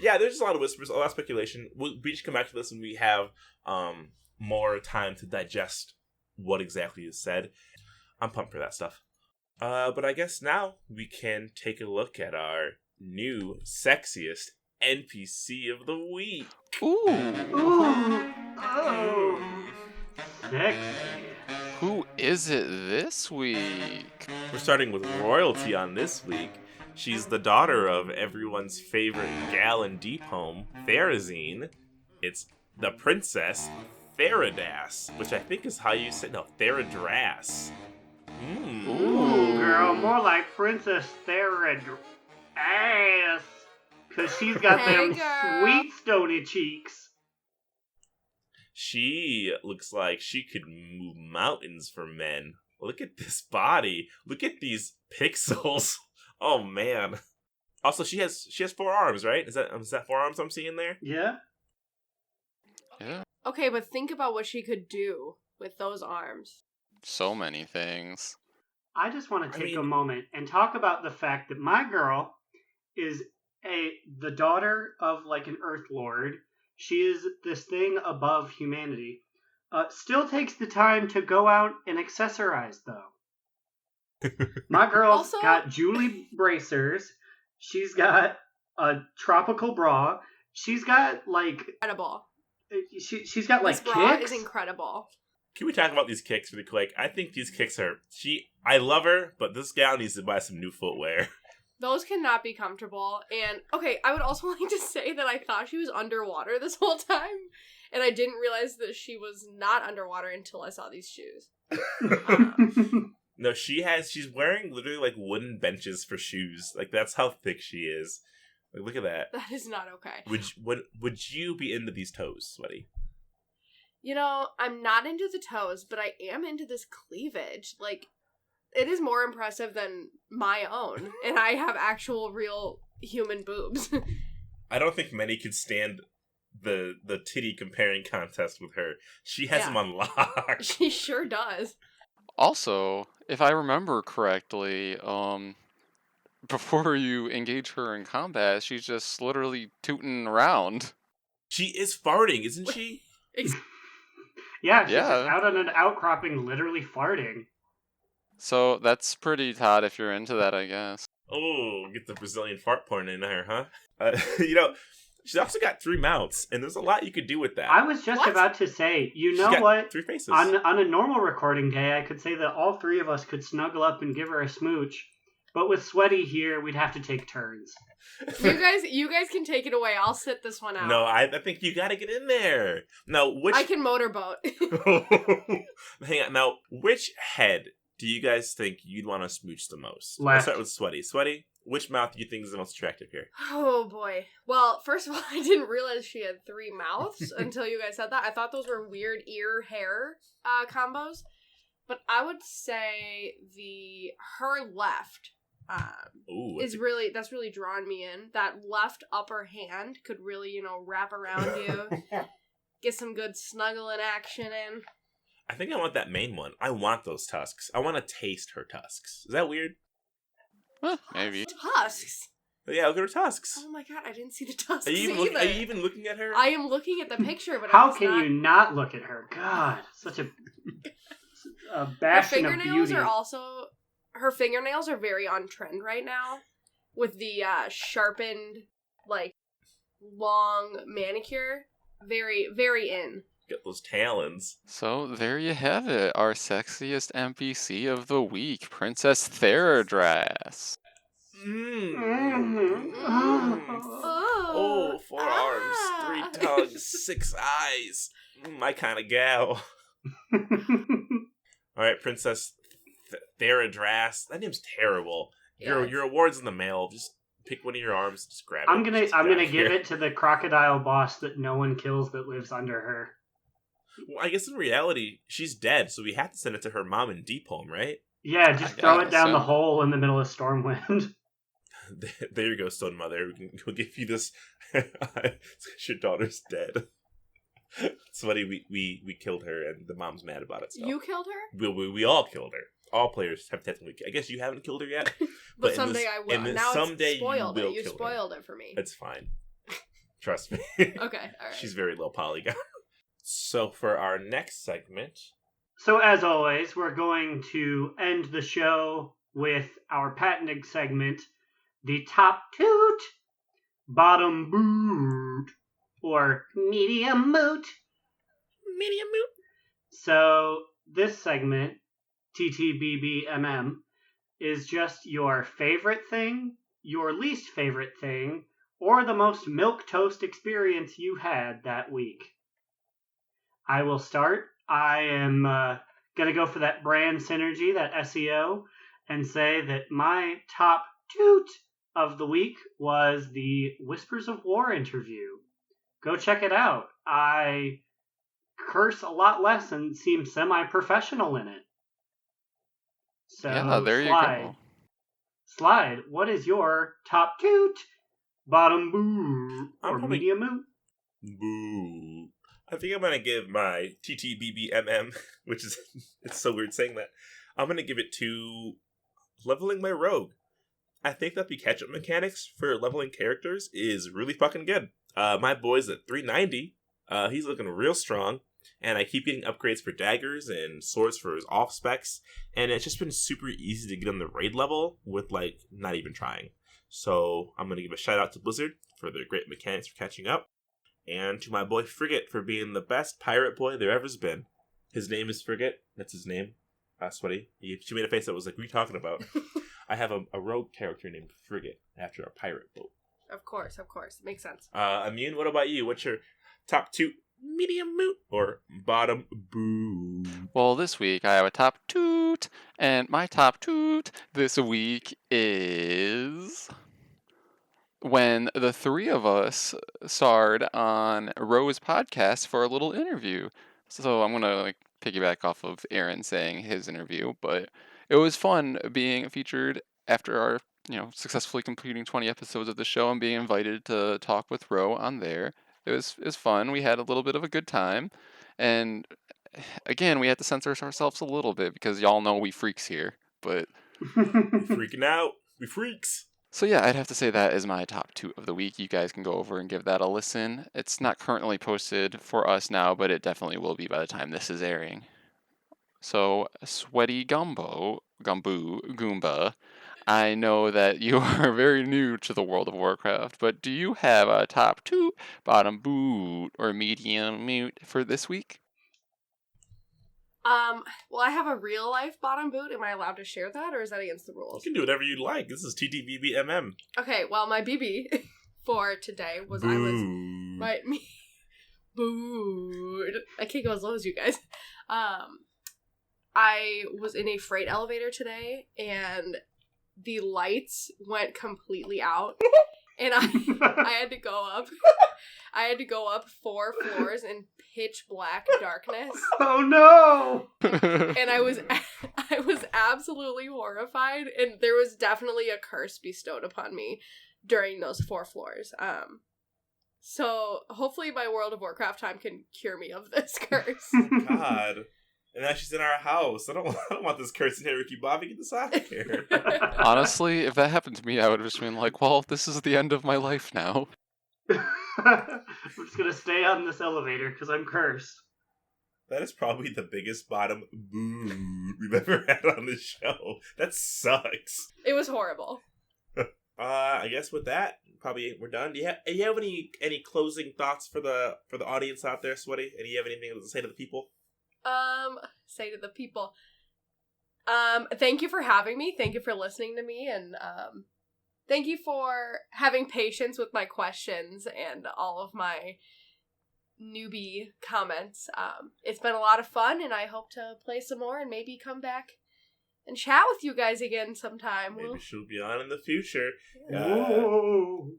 There's just a lot of whispers, a lot of speculation. We just come back to this when we have more time to digest what exactly is said. I'm pumped for that stuff. But I guess now we can take a look at our new, sexiest NPC of the week. Ooh. Oh. Sexy. Who is it this week? We're starting with royalty on this week. She's the daughter of everyone's favorite gal in Deep Home, Therazine. It's the princess Theradas, which I think is how you say Theradras. Ooh, girl, more like Princess Theradas. Because she's got them sweet stony cheeks. She looks like she could move mountains for men. Look at this body. Look at these pixels. Oh man. Also, she has 4 arms, right? Is that 4 arms I'm seeing there? Yeah. Yeah. Okay, but think about what she could do with those arms. So many things. I just want to take a moment and talk about the fact that my girl is the daughter of like an Earth Lord. She is this thing above humanity. Still takes the time to go out and accessorize, though. My girl's got Julie bracers. She's got a tropical bra. She's got, like... Incredible. She's got, like, this bra kicks. is incredible. Can we talk about these kicks really quick? I think these kicks are... I love her, but this gal needs to buy some new footwear. Those cannot be comfortable. And, okay, I would also like to say that I thought she was underwater this whole time. And I didn't realize that she was not underwater until I saw these shoes. No, she's wearing literally like wooden benches for shoes. Like, that's how thick she is. Like, look at that. That is not okay. Would you be into these toes, Sweaty? You know, I'm not into the toes, but I am into this cleavage. Like, it is more impressive than my own. And I have actual, real human boobs. I don't think many could stand the titty comparing contest with her. She has them on lock. She sure does. Also, if I remember correctly, before you engage her in combat, she's just literally tooting around. She is farting, isn't she? Yeah, she's out on an outcropping, literally farting. So that's pretty hot if you're into that, I guess. Oh, get the Brazilian fart porn in there, huh? She's also got 3 mouths, and there's a lot you could do with that. I was just about to say, you know what? 3 faces. On a normal recording day, I could say that all 3 of us could snuggle up and give her a smooch. But with Sweaty here, we'd have to take turns. You guys can take it away. I'll sit this one out. No, I think you gotta get in there. Now, which... I can motorboat. Hang on. Now, which head do you guys think you'd want to smooch the most? Left. Let's start with Sweaty. Sweaty, which mouth do you think is the most attractive here? Oh boy. Well, first of all, I didn't realize she had 3 mouths until you guys said that. I thought those were weird ear-hair combos. But I would say her left Ooh, that's really drawn me in. That left upper hand could really, wrap around you, get some good snuggling action in. I think I want that main one. I want those tusks. I want to taste her tusks. Is that weird? Maybe. Tusks. Yeah, look at her tusks. Oh my god, I didn't see the tusks Are you even looking at her? I am looking at the picture, but How can you not look at her? God, such a bastion of beauty. Her fingernails are very on trend right now, with the sharpened, long manicure. Very, very in. Get those talons. So there you have it, our sexiest NPC of the week, Princess Theradras. Oh, 4 arms, 3 tongues, 6 eyes. My kind of gal. All right, Princess Theradras. That name's terrible. Your award's in the mail. Just pick one of your arms, just grab it. I'm gonna give it to the crocodile boss that no one kills that lives under her. Well, I guess in reality, she's dead, so we have to send it to her mom in Deep Home, right? Yeah, just throw it down the hole in the middle of Stormwind. There you go, Stone Mother. We'll give you this. Your daughter's dead. Sweaty, we killed her, and the mom's mad about it. So. You killed her? We all killed her. All players have technically. I guess you haven't killed her yet, but someday I will. Now someday it's spoiled. You spoiled it for me. It's fine. Trust me. Okay, all right. She's very low polygon. So for our next segment. So as always, we're going to end the show with our patented segment, the top toot, bottom boot, or medium moot. Medium moot. So this segment, TTBBMM, is just your favorite thing, your least favorite thing, or the most milquetoast experience you had that week. I will start. I am going to go for that brand synergy, that SEO, and say that my top toot of the week was the Whispers of War interview. Go check it out. I curse a lot less and seem semi-professional in it. So, yeah, there you go. Slide, what is your top toot, bottom boo, or medium moot? Boo. I think I'm going to give my TTBBMM, which is, it's so weird saying that. I'm going to give it to leveling my rogue. I think that the catch-up mechanics for leveling characters is really fucking good. My boy's at 390. He's looking real strong. And I keep getting upgrades for daggers and swords for his off specs. And it's just been super easy to get on the raid level with, not even trying. So I'm going to give a shout out to Blizzard for their great mechanics for catching up. And to my boy Frigate for being the best pirate boy there ever's been. His name is Frigate. That's his name. Sweaty. She made a face that was like, what are you talking about? I have a rogue character named Frigate after a pirate boat. Of course. Makes sense. Immune, what about you? What's your top toot, medium moot, or bottom boo? Well, this week I have a top toot, and my top toot this week is when the 3 of us starred on Ro's podcast for a little interview. So I'm gonna piggyback off of Aaron saying his interview, but it was fun being featured after our successfully completing 20 episodes of the show and being invited to talk with Ro on there. It was fun. We had a little bit of a good time, and again, we had to censor ourselves a little bit because y'all know we freaks here, but we freaking out. We freaks. So yeah, I'd have to say that is my top toot of the week. You guys can go over and give that a listen. It's not currently posted for us now, but it definitely will be by the time this is airing. So, SweatyGumbo, Goomba, I know that you are very new to the World of Warcraft, but do you have a top toot, bottom boot, or medium mute for this week? Well, I have a real life bottom boot. Am I allowed to share that, or is that against the You rules? can do whatever you like. This is TTBBMM. Okay, well, my BB for today was booed. I can't go as low as you guys. I was in a freight elevator today, and the lights went completely out, and I had to go up. I had to go up 4 floors in pitch black darkness. Oh no! And I was absolutely horrified, and there was definitely a curse bestowed upon me during those 4 floors. So hopefully my World of Warcraft time can cure me of this curse. Oh, God. And now she's in our house. I don't want this curse in here, Ricky Bobby. Get this out of here. Honestly, if that happened to me, I would have just been like, well, this is the end of my life now. I'm just gonna stay on this elevator because I'm cursed. That is probably the biggest bottom boo we've ever had on this show. That sucks. It was horrible. I guess with that, probably we're done. Do you have any closing thoughts for the audience out there, Sweaty? And do you have anything to say to the people? Say to the people. Thank you for having me. Thank you for listening to me, and thank you for having patience with my questions and all of my newbie comments. It's been a lot of fun, and I hope to play some more and maybe come back and chat with you guys again sometime. Maybe she'll be on in the future. Whoa.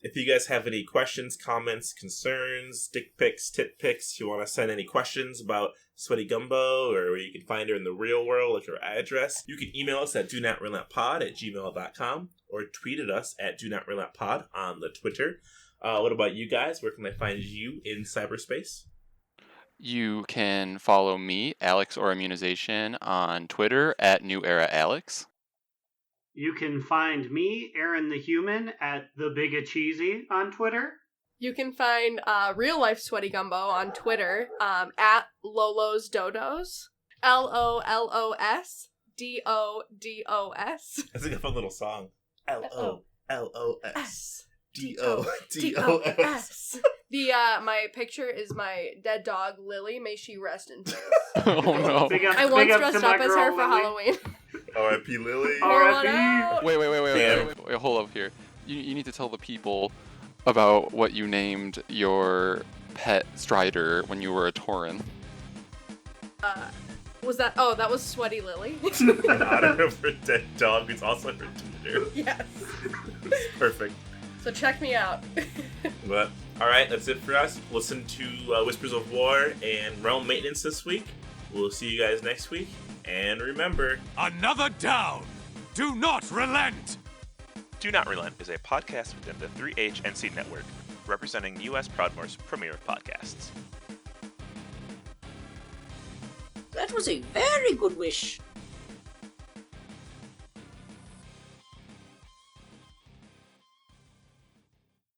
If you guys have any questions, comments, concerns, dick pics, tit pics, you want to send any questions about SweatyGumbo or where you can find her in the real world, like her address, you can email us at donotrelentlpod@gmail.com or tweet at us at donotrelentlpod on the Twitter. What about you guys? Where can they find you in cyberspace? You can follow me, Alex or Immunization, on Twitter at NewEraAlex. You can find me, Aaron the Human, at The Bigacheesy on Twitter. You can find real life SweatyGumbo on Twitter at Lolo's Dodos. LOLOS DODOS. That's like a fun little song. LOLOS DODOS. My picture is my dead dog Lily. May she rest in peace. Oh no. I once dressed up as her for Halloween. R.I.P. Lily. R.I.P. Wait, hold up here. You need to tell the people about what you named your pet Strider when you were a Tauren. That was Sweaty Lily. In honor of her dead dog, who's also her tutor. Yes. Perfect. So check me out. But, alright, that's it for us. Listen to Whispers of War and Realm Maintenance this week. We'll see you guys next week. And remember... Another down! Do not relent! Do Not Relent is a podcast within the 3HNC network, representing U.S. Proudmoore's premier podcasts. That was a very good wish.